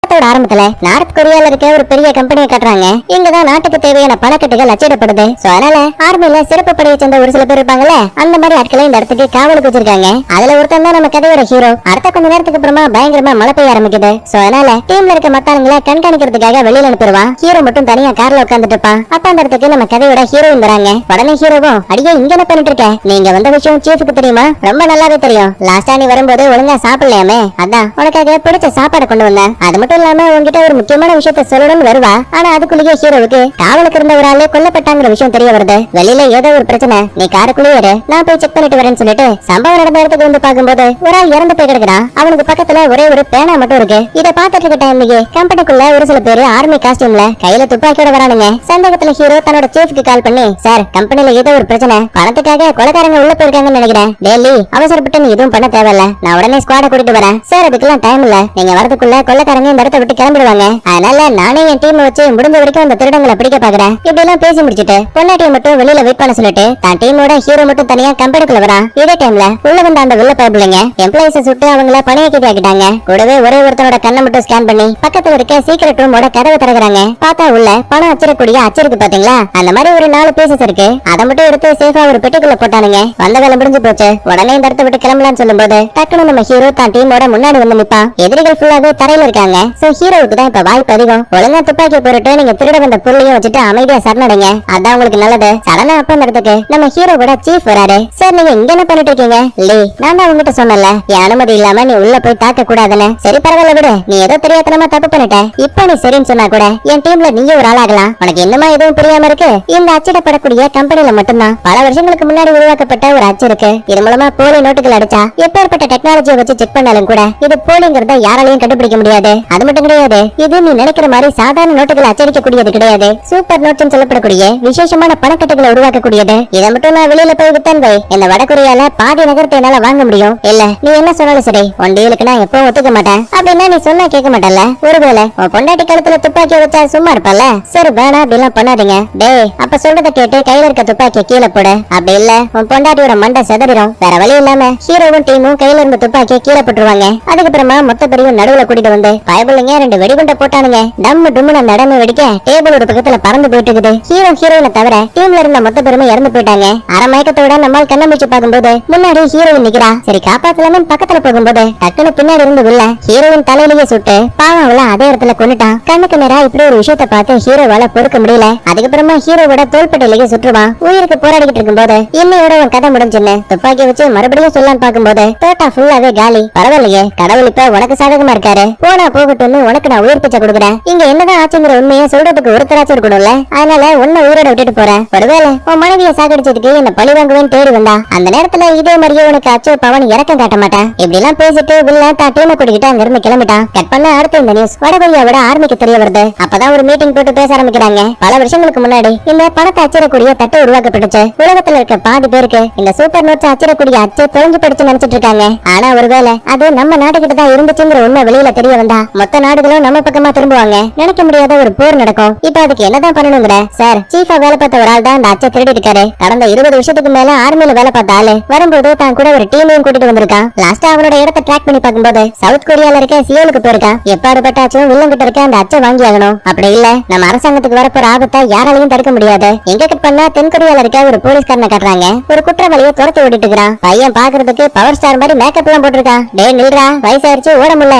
படத்தோட ஆரம்பத்துல நார்த் கொரியால இருக்க ஒரு பெரிய கம்பெனியை காட்டுறாங்க. இங்கதான் நாட்டுக்கு தேவையான பணக்கட்டுகள் அச்சிடப்படுது. சோ அதனால ஆர்மில சிறப்பு படையை சேர்ந்த ஒரு சில பேர் இருப்பாங்கல்ல, அந்த மாதிரி ஆட்களை இந்த இடத்துக்கு காவலுக்கு வச்சிருக்காங்க. அதுல ஒருத்தன் தான் நம்ம கதையோட ஹீரோ. அடுத்த கொஞ்ச நேரத்துக்கு அப்புறமா பயங்கரமா மழை பெய்ய ஆரம்பிக்குது. சோ அதனால டீம்ல இருக்க மத்தாளுங்களை கண்காணிக்கிறதுக்காக வெளியில அனுப்பிடுவான். ஹீரோ மட்டும் தனியா கார்ல உட்கார்ந்துட்டு இருப்பான். அப்ப அந்த இடத்துக்கு நம்ம கதையோட ஹீரோயின் வராங்க. உடனே ஹீரோவும், அடியே இங்க என்ன பண்ணிட்டு இருக்க? நீங்க வந்த விஷயம் சீஃப்க்கு தெரியுமா? ரொம்ப நல்லாவே தெரியும். லாஸ்டா நீ வரும்போது ஒழுங்கா சாப்பிடலையாமே, அதான் உனக்காக பிடிச்ச சாப்பாடு கொண்டு வந்தேன். அது மட்டும் இல்லாம உங்ககிட்ட ஒரு முக்கியமான விஷயத்த சொல்லணும்னு வருவா. ஆனா அதுக்குள்ளேயே ஹீரோவுக்கு காவலுக்கு இருந்த ஒரு ஆளு கொல்லப்பட்டாங்கிற விஷயம் தெரிய வருது. வெளியில ஏதோ ஒரு பிரச்சனை, நீ காருக்குள்ளே இரு, நான் போய் செக் பண்ணிட்டு வரேன்னு சொல்லிட்டு சம்பவம் நடந்த இடத்துக்கு வந்து பாக்கும்போது ஒரு ஆள் இறந்து போய் கிடக்குறான். அவனுக்கு பக்கத்துல ஒரே ஒரு பேனா மட்டும் இருக்கு. இதை பார்த்துட்டு இருக்க டைம்லயே கம்பெனிக்குள்ள ஒரு சில பேரு ஆர்மி காஸ்டியூம்ல கையில துப்பாக்கியோட வரானுங்க. சந்தேகத்துல ஹீரோ தன்னோட சீஃப்க்கு கால் பண்ணி, சார் கம்பெனில ஏதோ ஒரு பிரச்சனை, பணத்துக்காக கொலைக்காரங்க உள்ள போயிருக்காங்கன்னு நினைக்கிறேன். டெய்லி அவசரப்பட்டு நீ எதுவும் பண்ண தேவையில்ல, நான் உடனே ஸ்குவாட கூட்டிட்டு வரேன். சார் அதுக்கெல்லாம் டைம் இல்ல, நீங்க வரதுக்குள்ள கொலைக்காரங்க இந்த இடத்தை விட்டு கிளம்பிடுவாங்க. அதனால நானே என் டீம் வச்சு முடிஞ்ச வரைக்கும் அந்த திருடங்களை பிடிக்க பாக்குறேன். இப்படி எல்லாம் பேசி முடிச்சிட்டு பொன்னாட்டியை மட்டும் வெளியில வெயிட் பண்ண சொல்லிட்டு தான் டீமோட ஹீரோ மட்டும் தனியா கம்பெனிக்குள்ள வரான். இதே டைம்ல உள்ள வந்த அந்த வெள்ள பைப்லங்க எம்ப்ளாயிஸ சுட்டு அவங்கள பணியாக்கி ஆக்கிட்டாங்க. கூடவே ஒரே ஒருத்தனோட கண்ணை மட்டும் ஸ்கேன் பண்ணி பக்கத்துல இருக்க சீக்கிரட் ரூமோட கதவை திறக்குறாங்க. பார்த்தா உள்ள பணம் அச்சிடக்கூடிய அச்சிருக்கு பாத்தீங்களா, அந்த மாதிரி ஒரு 4 பீசஸ் இருக்கு. அதை மட்டும் எடுத்து சேஃபா ஒரு பெட்டிக்குள்ள போட்டானுங்க. வந்த வேலை முடிஞ்சு போச்சு. உடனே இந்த இடத்தை விட்டு கிளம்பலான்னு சொல்லும்போது டக்குனு நம்ம ஹீரோ தான் டீமோட முன்னாடி வந்து நிப்பான். எதிரிகள் ஃபுல்லாவே தரையில இருக்காங்க. சோ ஹீரோவுக்கு தான் இப்ப வாய்ப்பு அதிகம். ஒழுங்கா துப்பாக்கி போட்டுட்டு நீங்க திருட வந்த பொருளையும் வச்சுட்டு அமைதியா சரணடைங்க, அதான் உங்களுக்கு நல்லது. சடனா அப்ப இந்த இடத்துக்கு நம்ம ஹீரோவோட சீஃப் வராரு. சார் நீங்க இங்க என்ன பண்ணிட்டு இருக்கீங்க? லே நான் தான் உங்ககிட்ட சொன்னல, என் அனுமதி இல்லாம நீ உள்ள போய் தாக்க கூடாதுன்னு. சரி பரவாயில்ல விடு, நீ ஏதோ தெரியாதனமா தப்பு பண்ணிட்ட. இப்ப நீ சரின்னு சொன்னா கூட என் டீம்ல நீங்க ஒரு ஆளாகலாம். உனக்கு என்னமா எதுவும் புரியாம இருக்கு? இந்த அச்சிடப்படக்கூடிய கம்பெனில மட்டும்தான் பல வருஷங்களுக்கு முன்னாடி உருவாக்கப்பட்ட ஒரு அச்சு இருக்கு. இது மூலமா போலி நோட்டுகள் அடிச்சா எப்பேற்பட்ட டெக்னாலஜியை வச்சு செக் பண்ணாலும் கூட இது போலிங்கிறத யாராலையும் கண்டுபிடிக்க முடியாது. அது மட்டும் கிடையாது, இது நீ நினைக்கிற மாதிரி சாதாரண நோட்டுகளை அச்சடிக்கக்கூடியது கிடையாது. சூப்பர் நோட்ஸ் சொல்லப்படக்கூடிய விசேஷமான பணக்கட்டுகளை உருவாக்கக்கூடியது. இதை மட்டும் நான் வெளியில போய் வித்தேன் வை, இந்த வடகொரியால பாதி நகரத்தை என்னால வாங்க முடியும். இல்ல நீ என்ன சொன்னாலும் சரி, உன் டீலுக்கு நான் எப்பவும் ஒத்துக்க மாட்டேன். அப்படின்னா நீ சொன்னா கேட்க மாட்டல. ஒருவேளை உன் பொண்டாட்டி கழுத்துல துப்பாக்கி வச்சா சும்மா இருப்பல. சரி வேணா அப்படிலாம் பண்ணாதீங்க. டேய் அப்ப சொல்றத கேட்டு கையில இருக்க துப்பாக்கிய கீழே போடு. அப்படி இல்ல உன் பொண்டாட்டியோட மண்டை செதறிடும். வேற வழி இல்லாம ஹீரோவும் டீமும் கையில இருந்த துப்பாக்கிய கீழே போட்டுருவாங்க. அதுக்கப்புறமா மொத்த பேரையும் நடுவுல கூட்டிட்டு வந்து பயபுள்ளைங்க 2 வெடிகுண்ட போட்டானுங்க. டம்மு டும்முன்னு அந்த இடமே வெடிக்க டேபிள் ஒரு பக்கத்துல பறந்து போயிட்டு இருக்குது. ஹீரோ ஹீரோயினை தவிர டீம்ல இருந்த மொத்த பேருமே இறந்து போயிட்டாங்க. அரை மயக்கத்தோட நம்மால் கண்ணமிச்சு பார்க்கும்போது முன்னாடி ஹீரோயின் நிக்கிறா. சரி காப்பாத்தலாமே பக்கத்துல போகும்போது டக்குனு பின்னாடி இருந்து வில்ல ஹீரோயின் தலையிலேயே சுட்டு பாவம் அவள அதே இடத்துல கொண்டுட்டான். கண்ணுக்கு நேரா இப்படி ஒரு விஷயத்த பார்த்து ஹீரோவால பொறுக்க முடியல. அதுக்கப்புறமா ஹீரோவோட தோள்பட்டையிலேயே சுற்றுவான். உயிருக்கு போராடிக்கிட்டு இருக்கும்போது இன்னையோட உன் கதை முடிஞ்சுன்னு துப்பாக்கி வச்சு மறுபடியும் சொல்லலான்னு பார்க்கும்போது தோட்டா ஃபுல்லாவே காலி. பரவாயில்லையே, கடவுள் இப்ப உனக்கு சாதகமா இருக்காரு. போனா போகட்டும்னு உனக்கு நான் உயிர் பிச்சை கொடுக்குறேன். இங்க என்னதான் ஆச்சுங்கிற உண்மையை சொல்றதுக்கு ஒருத்தராச்சும் இருக்கணும்ல. அதனால உன்னை உயிரோட விட்டுட்டு போறேன். ஒருவேளை உன் மனைவியை சாகடிச்சதுக்கு என்ன பழி வாங்குவேன்னு தேடி வந்தா அந்த நேரத்துல இதே மாதிரியே உனக்கு அச்சோ பவன் இறக்கம் காட்ட மாட்டேன். இப்படி எல்லாம் பேசிட்டு வில்ல தான் டீமை கூட்டிக்கிட்டு அங்க இருந்து கிளம்பிட்டான். கட் பண்ண அடுத்த இந்த நியூஸ் வடகொரியாவோட ஆர்மிக்கு தெரிய வருது. அப்பதான் ஒரு மீட்டிங் போட்டு பேச ஆரம்பிக்கிறாங்க. பல வருஷங்களுக்கு முன்னாடி இந்த பணத்தை அச்சிடக்கூடிய தட்டு உருவாக்கப்பட்டுச்சு. உலகத்துல இருக்க பாதி பேருக்கு இந்த சூப்பர் நோட்ஸ் அச்சிடக்கூடிய அச்சு தொலைஞ்சு படிச்சு நினைச்சிட்டு இருக்காங்க. ஆனா ஒருவேளை அது நம்ம நாட்டுக்கிட்ட தான் இருந்துச்சுங்கிற உண்மை வெளியில தெரிய வந்தா மொத்த நாடுகளும் நம்ம பக்கமா திரும்புவாங்க. நினைக்க முடியாத ஒரு போர் நடக்கும். இப்ப அதுக்கு என்னதான் பண்ணணுங்கிற சார் சீஃபா வேலை பார்த்த ஒரு ஆள் தான் அந்த அச்சை திருடி இருக்காரு. கடந்த 20 வருஷத்துக்கு மேல ஆர்மியில வேலை பார்த்த ஆளு வரும்போது தான் கூட ஒரு டீமையும் கூட்டிட்டு வந்திருக்கான். லாஸ்டா அவனோட இடத்தை ட்ராக் பண்ணி பார்க்கும்போது சவுத் கொரியால இருக்க சியோலுக்கு போயிருக்கான். எப்பாடுபட்டாச்சும் வில்லங்கிட்ட இருக்க அந்த அச்சை வாங்கி ஆகணும். அப்படி இல்ல நம்ம அரசாங்கத்துக்கு வரப்போற ஆபத்தை யாராலையும் தடுக்க முடியாது. எங்க கட் பண்ணா தென் கொரியால இருக்க ஒரு போலீஸ்காரனை காட்டுறாங்க. ஒரு குற்றவாளியை துரத்தி ஓடிட்டு இருக்கிறான். பையன் பாக்குறதுக்கு பவர் ஸ்டார் மாதிரி மேக்கப் எல்லாம் போட்டிருக்கான். டே நில்றா, வயசாயிருச்சு ஓட முடியல.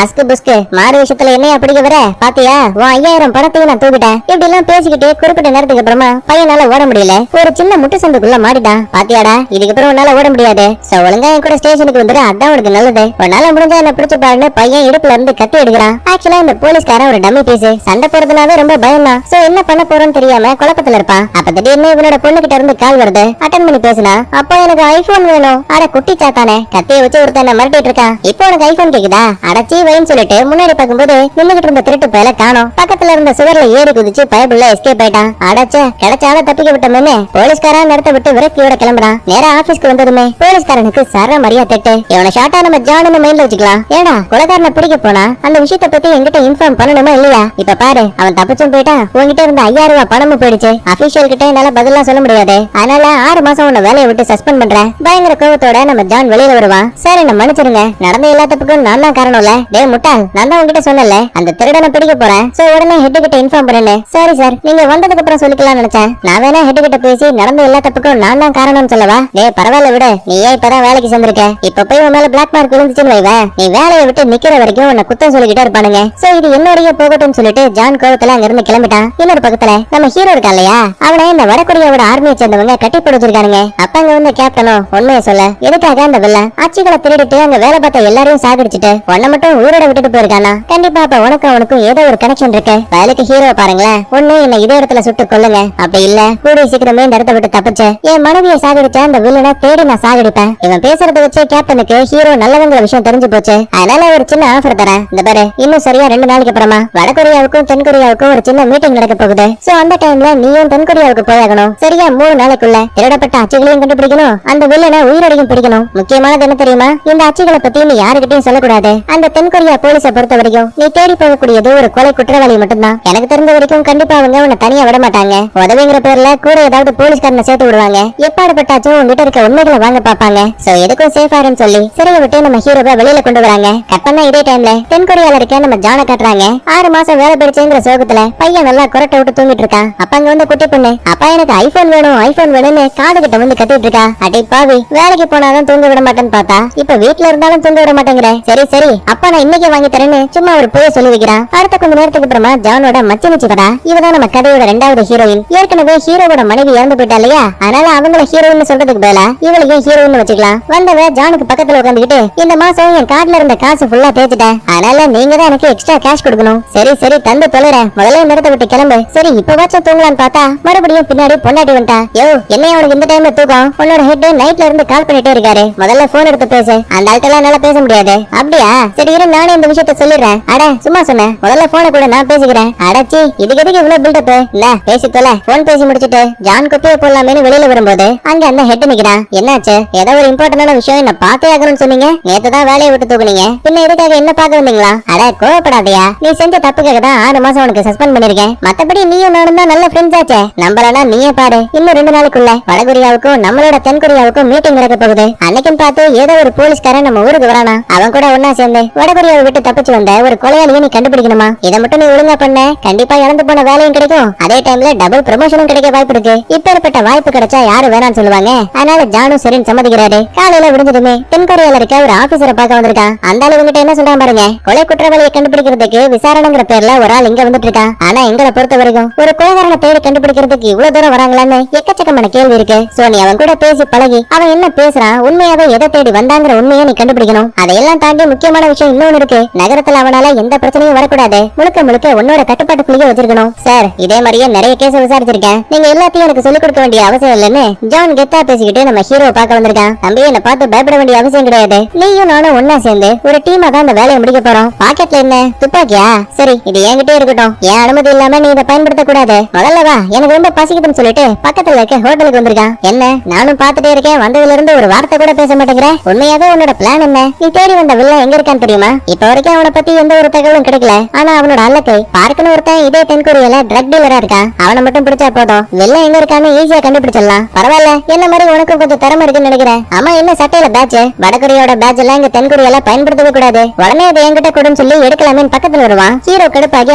அஸ்கு புஸ்கு மாறு விஷயத்துல என்னைய பிடிக்க வர பாத்தியா, உன் 5000 பணத்தையும் நான் தூக்கிட்டேன். இப்படி எல்லாம் பேசிக்கிட்டு குறிப்பிட்ட நேரத்துக்கு அப்புறமா பையனால ஓட முடியல. ஒரு சின்ன முட்டு சந்துக்குள்ள மாட்டிட்டான். பாத்தியாடா, இதுக்கப்புறம் உன்னால ஓட முடியாது. சோ ஒழுங்கா என் கூட ஸ்டேஷனுக்கு வந்துரு, அதான் உனக்கு நல்லது. உன்னால முடிஞ்சா என்ன பிடிச்சு பாருன்னு பையன் இடுப்புல இருந்து கத்தி எடுக்கிறான். ஆக்சுவலா இந்த போலீஸ்காரன் ஒரு டம்மி பீஸ். சண்டை போறதுனாவே ரொம்ப பயம் தான். சோ என்ன பண்ண போறோம்னு தெரியாம குழப்பத்துல இருப்பான். அப்ப திடீர்னு இவனோட பொண்ணு கிட்ட இருந்து கால் வருது. அட்டன் பண்ணி பேசினா, அப்போ எனக்கு ஐபோன் வேணும். அட குட்டி சாத்தானே, கத்திய வச்சு ஒருத்தன் மிரட்டிட்டு இருக்கான். இப்போ உனக்கு ஐபோன் கேக்குதா? அடச்சி வைன்னு சொல்லிட்டு முன்னாடி பார்க்கும்போது நின்னுகிட்டு இருந்த திருட்டு பயல காணோம். பக்கத்துல இருந்த சுவர்ல ஏறி குதிச்சு பயபுள்ள எஸ்கேப் ஆயிட்டான். அடச்ச கிடைச்சாலும் தப்பிக்க விட்டோமே. போலீஸ்காரன் நடத்த விட்டு விரக்தியோட கிளம்புறான். நேரா ஆபீஸ்க்கு வந்ததுமே போலீஸ்காரனுக்கு சர மரியா தட்டு. இவனை ஷார்ட்டா நம்ம ஜானு மைண்ட்ல வச்சுக்கலாம். ஏடா கொலைகாரனை பிடிக்க போனா அந்த விஷயத்த பத்தி என்கிட்ட இன்ஃபார்ம் பண்ணணுமா இல்லையா? இப்ப பாரு, அவன் தப்பிச்சும் போயிட்டான். உங்ககிட்ட இருந்த 5000 ரூபாய் பணமும் போயிடுச்சு. அபிஷியல் கிட்ட என்னால பதிலாம் சொல்ல முடியாது. அதனால 6 மாசம் உன்னை வேலையை விட்டு சஸ்பெண்ட் பண்றேன். பயங்கர கோவத்தோட நம்ம ஜான் வெளியில வருவான். சார் என்ன மன்னிச்சிருங்க, நடந்த எல்லா தப்புக்கும் நான் தான் காரணம் இல்ல. டே முட்டாள், நான் தான் உங்ககிட்ட சொன்னல அந்த திருடனை பிடிக்க போறேன், சோ உடனே ஹெட் கிட்ட இன்ஃபார்ம் பண்ணேன்னு. சாரி சார், நீங்க வந்ததுக்கு அப்புறம் சொல்லிக்கலாம்னு நினைச்சேன். நான் வேணா ஹெட் கிட்ட பேசி நடந்த எல்லா தப்புக்கும் நான் தான் காரணம்னு சொல்லவா? டேய் பரவாயில்ல விடு, நீ ஏன் இப்பதான் வேலைக்கு சேர்ந்திருக்க, இப்ப போய் உன் மேல பிளாக் மார்க் விழுந்துச்சுன்னு வைவே, நீ வேலையை விட்டு நிக்கிற வரைக்கும் உன்னை குத்தம் சொல்லிக்கிட்டே இருப்பானுங்க. சோ இது என்னோடய போகட்டும்னு சொல்லிட்டு ஜான் கோவத்துல அங்க இருந்து கிளம்பிட்டான். இன்னொரு பக்கத்துல நம்ம ஹீரோ இருக்கா இல்லையா, அவனை இந்த வடகொரியாவோட ஆர்மியை சேர்ந்தவங்க கட்டி போட்டுருக்கானுங்க. அப்ப அங்க வந்து கேப்டனும் உண்மையை சொல்ல, எதுக்காக அந்த வில்லன் ஆட்சிகளை திருடிட்டு அங்க வேலை பார்த்த எல்லாரையும் சாகடிச்சிட்டு உன்னை மட்டும் உயிரோட விட்டுட்டு போயிருக்கானா? கண்டிப்பா அப்ப உனக்கும் ஏதோ ஒரு கனெக்ஷன் இருக்கு. வேலைக்கு ஹீரோ பாருங்களேன், ஒண்ணு என்ன இதே இடத்துல சுட்டு கொல்லுங்க, அப்படி இல்ல கூடிய சீக்கிரமே இந்த இடத்த விட்டு தப்பிச்சு என் மனைவியை சாகடிச்ச அந்த வில்லனை தேடி நான் சாகடிப்பேன். இவன் பேசுறத வச்சு கேப்டனுக்கு ஹீரோ நல்லவங்கிற விஷயம் தெரிஞ்சு போச்சு. அதனால ஒரு சின்ன ஆஃபர் தரேன். இந்த பாரு, இன்னும் சரியா 2 நாளைக்கு அப்புறமா வடகொரியாவுக்கும் தென்கொரியாவுக்கும் ஒரு சின்ன மீட்டிங் நடக்க போகுது. சோ அந்த டைம்ல நீயும் தென்கொரியாவுக்கு போயாகணும். சரியா 3 நாளைக்குள்ள திருடப்பட்ட அச்சுகளையும் கண்டுபிடிக்கணும், அந்த வில்லனை உயிரோடையும் பிடிக்கணும். முக்கியமானது என்ன தெரியுமா, இந்த அச்சுகளை பத்தி நீ யாருக்கிட்டையும் சொல்லக்கூடாது. அந்த தென்கொரியா போலீஸை பொறுத்த வரைக்கும் நீ தேடி போகக்கூடியது ஒரு கொலை குற்றவாளி மட்டும்தான். எனக்கு தெரிஞ்ச வரைக்கும் கண்டிப்பா அவங்க உன்னை தனியா விட மாட்டாங்க. உதவிங்கிற பேர்ல கூட ஏதாவது போலீஸ்காரனை சேர்த்து விடுவாங்க. எப்பாடுபட்டாச்சும் உங்ககிட்ட இருக்க உண்மைகளை வாங்க பாப்பாங்க. சோ எதுக்கும் சேஃபா இருன்னு சொல்லி சிறையை விட்டு நம்ம ஹீரோவை வெளியில கொண்டு வராங்க. கட் பண்ண இதே டைம்ல தென்கொரியால இருக்க நம்ம ஜானை காட்டுறாங்க. 6 மாசம் வேலை பிடிச்சுங்கிற சோகத்துல பையன் நல்லா குரட்டை விட்டு தூங்கிட்டு இருக்கான். அப்ப அங்க வந்து குட்டி பொண்ணு, அப்பா எனக்கு ஐபோன் வேணும் ஐபோன் வேணும்னு காது கிட்ட வந்து கத்திட்டு இருக்கா. அடே பாவி, வேலைக்கு போனாதான் தூங்க விட மாட்டேன்னு பார்த்தா இப்ப வீட்டுல இருந்தாலும் தூங்க விட மாட்டேங்கிற. சரி சரி அப்பா நான் இன்னைக்கு வாங்கி தரேன்னு சும்மா ஒரு போய் சொல்லி வைக்கிறான். அடுத்த கொஞ்ச நேரத்துக்கு அப்புறமா ஜானோட மச்சினிச்சு வரா. இவதான் நம்ம கதையோட 2வது ஹீரோயின். ஏற்கனவே ஹீரோவோட மனைவி இறந்து போயிட்டா இல்லையா, அதனால அவங்கள ஹீரோயின் சொல்றதுக்கு பதிலா இவளையும் ஹீரோயின் வச்சுக்கலாம். வந்தவ ஜானுக்கு பக்கத்துல உட்காந்துக்கிட்டு, இந்த மாசம் என் கார்டுல இருந்த காசு ஃபுல்லா தேய்ச்சிட்டேன், அதனால நீங்க தான் எனக்கு எக்ஸ்ட்ரா கேஷ் கொடுக்கணும். சரி சரி தந்து தொலைறேன், முதல்ல இந்த இடத்தை விட்டு கிளம்பு. சரி இப்ப வாச்சும் தூங்கலான்னு பார்த்தா மறுபடியும் பின்னாடி பொண்டாட்டி வந்துட்டா. யோ என்னைய அவனுக்கு இந்த டைம்ல தூக்கம், உன்னோட ஹெட் நைட்ல இருந்து கால் பண்ணிட்டே இருக்காரு, முதல்ல போன் எடுத்து பேசு. அந்த ஆள்கிட்ட என்னால பேச முடியாது. அப்படியா, சரி இரு நானே இந்த விஷயத்த சொல்லிடுறேன். அட சும்மா சொன்னேன், முதல்ல போனை கூட நான் பேசிக்கிறேன். அடச்சி இதுக்கு எதுக்கு இவ்வளவு பில்டப்? இல்ல பேசி தொலை. போன் பேசி முடிச்சிட்டு ஜான் கொப்பியை போடலாமேன்னு வெளியில வரும்போது அங்க அந்த ஹெட் நிக்கிறான். என்னாச்சு, ஏதோ ஒரு இம்பார்ட்டன்டான விஷயம் என்ன பார்த்தே ஆகணும்னு சொன்னீங்க, நேத்து தான் வேலையை விட்டு தூக்குனீங்க, பின்ன இதுக்காக என்ன பார்க்க வந்தீங்களா? அட கோவப்படாதையா, நீ செஞ்ச தப்புக்காக தான் 6 மாசம் உனக்கு சஸ்பெண்ட் பண்ணிருக்கேன். மத்தபடி நீயும் நானும் தான் நல்ல ஃப்ரெண்ட்ஸ் ஆச்சே. நம்மளனா நீயே பாரு, இன்னும் 2 நாளைக்குள்ள வடகொரியாவுக்கும் நம்மளோட தென்கொரியாவுக்கும் மீட்டிங் நடக்க போகுது. அன்னைக்கும் பார்த்து ஏதோ ஒரு போலீஸ்காரன் நம்ம ஊருக்கு வரானா, அவன் கூட ஒன்னா சேர்ந்து வடகொரியாவை விட்டு தப்பிச்சு வந்த ஒரு கொலையாளியை நீ கண்டுபிடிக்கணுமா? இதை மட்டும் நீ ஒழுங்கா பண்ண கண்டிப்பா இறந்து போன வேலையும் கிடைக்கும், அதே டைம்ல டபுள் ப்ரமோஷனும் கிடைக்க வாய்ப்பு இருக்கு. இப்பேற்பட்ட வாய்ப்பு கிடைச்சா யாரு வேணாம்னு சொல்லுவாங்க. அதனால ஜானும் சரின்னு சம்மதிக்கிறாரு. காலையில விடுஞ்சதுமே தென்கொரியால இருக்க ஒரு ஆபீசரை பார்க்க வந்திருக்கான். அந்த ஆளு இவங்கிட்ட என்ன சொல்றான் பாருங்க, கொலை குற்றவாளியை கண்டுபிடிக்கிறதுக்கு விசாரணைங்கிற பேர்ல ஒரு ஆள் இங்க வந்துட்டு இருக்கான். ஆனா எங்களை பொறுத்த வரைக்கும் ஒரு கொலைகாரனை தேடி கண்டுபிடிக்கிறதுக்கு இவ்வளவு தூரம் வராங்களான்னு எக்கச்சக்கமான கேள்வி இருக்கு. சோ நீ அவன் கூட பேசி பழகி அவன் என்ன பேசுறான், உண்மையாவே எதை தேடி வந்தாங்கிற உண்மையை நீ கண்டுபிடிக்கணும். அதையெல்லாம் தாண்டி முக்கியமான விஷயம் இன்னொன்னு இருக்கு, நகரத்துல அவனால எந்த பிரச்சனையும் வரக்கூடாது, முழுக்க முழுக்க உன்னோட கட்டுப்பாட்டுக்குள்ளேயே வச்சிருக்கணும். சார் இதே மாதிரியே நிறைய கேஸ் விசாரிச்சிருக்கேன், நீங்க எல்லாத்தையும் எனக்கு சொல்லிக் கொடுக்க வேண்டிய அவசியம் இல்லன்னு ஜான் கெத்தா பேசிக்கிட்டு நம்ம ஹீரோவை பார்க்க வந்திருக்கான். தம்பி என்ன பார்த்து பயப்பட வேண்டிய அவசியம் கிடையாது, நீயும் நானும் ஒன்னா சேர்ந்து ஒரு டீமா தான் இந்த வேலையை முடிக்க போறோம். பாக்கெட்ல என்ன துப்பாக்கியா? சரி இது என்கிட்டே இருக்கட்டும், என் அனுமதி இல்லாம நீ இதை பயன்படுத்த கூடாது. முதல்ல வா, எனக்கு ரொம்ப பசிக்குதுன்னு சொல்லிட்டு பக்கத்துல இருக்க ஹோட்டலுக்கு வந்திருக்கான். என்ன நானும் பாத்துட்டே இருக்கேன், வந்ததுல இருந்து ஒரு வார்த்தை கூட பேச மாட்டேங்கிற. உண்மையாவே உன்னோட பிளான் என்ன? நீ தேடி வந்த வில்லன் எங்க இருக்கான்னு தெரியுமா? இப்ப வரைக்கும் அவனை பத்தி எந்த ஒரு தகவலும் கிடைக்கல. ஆனா அவனோட அல்லக்கை பார்க்கணும் ஒருத்தன் இதே தென்கொரியால ட்ரக் டீலரா இருக்கான். அவனை மட்டும் பிடிச்சா போதும், வில்லன் எங்க இருக்கான்னு ஈஸியா கண்டுபிடிச்சிடலாம். பரவாயில்ல, என்ன மாதிரி உனக்கும் கொஞ்சம் திறமை இருக்குன்னு நினைக்கிறேன். ஆமா என்ன சட்டையில பேட்ச், வடகொரியாவோட பேட்ச் எல்லாம் இங்க தென்கொரியால பயன்படுத்தவே கூடாது, உடனே அதை என்கிட்ட கொடுன்னு சொல்லி எடுக்கலாமே பக்கத்துல வருவான். ஹீரோ கடுப்பாகி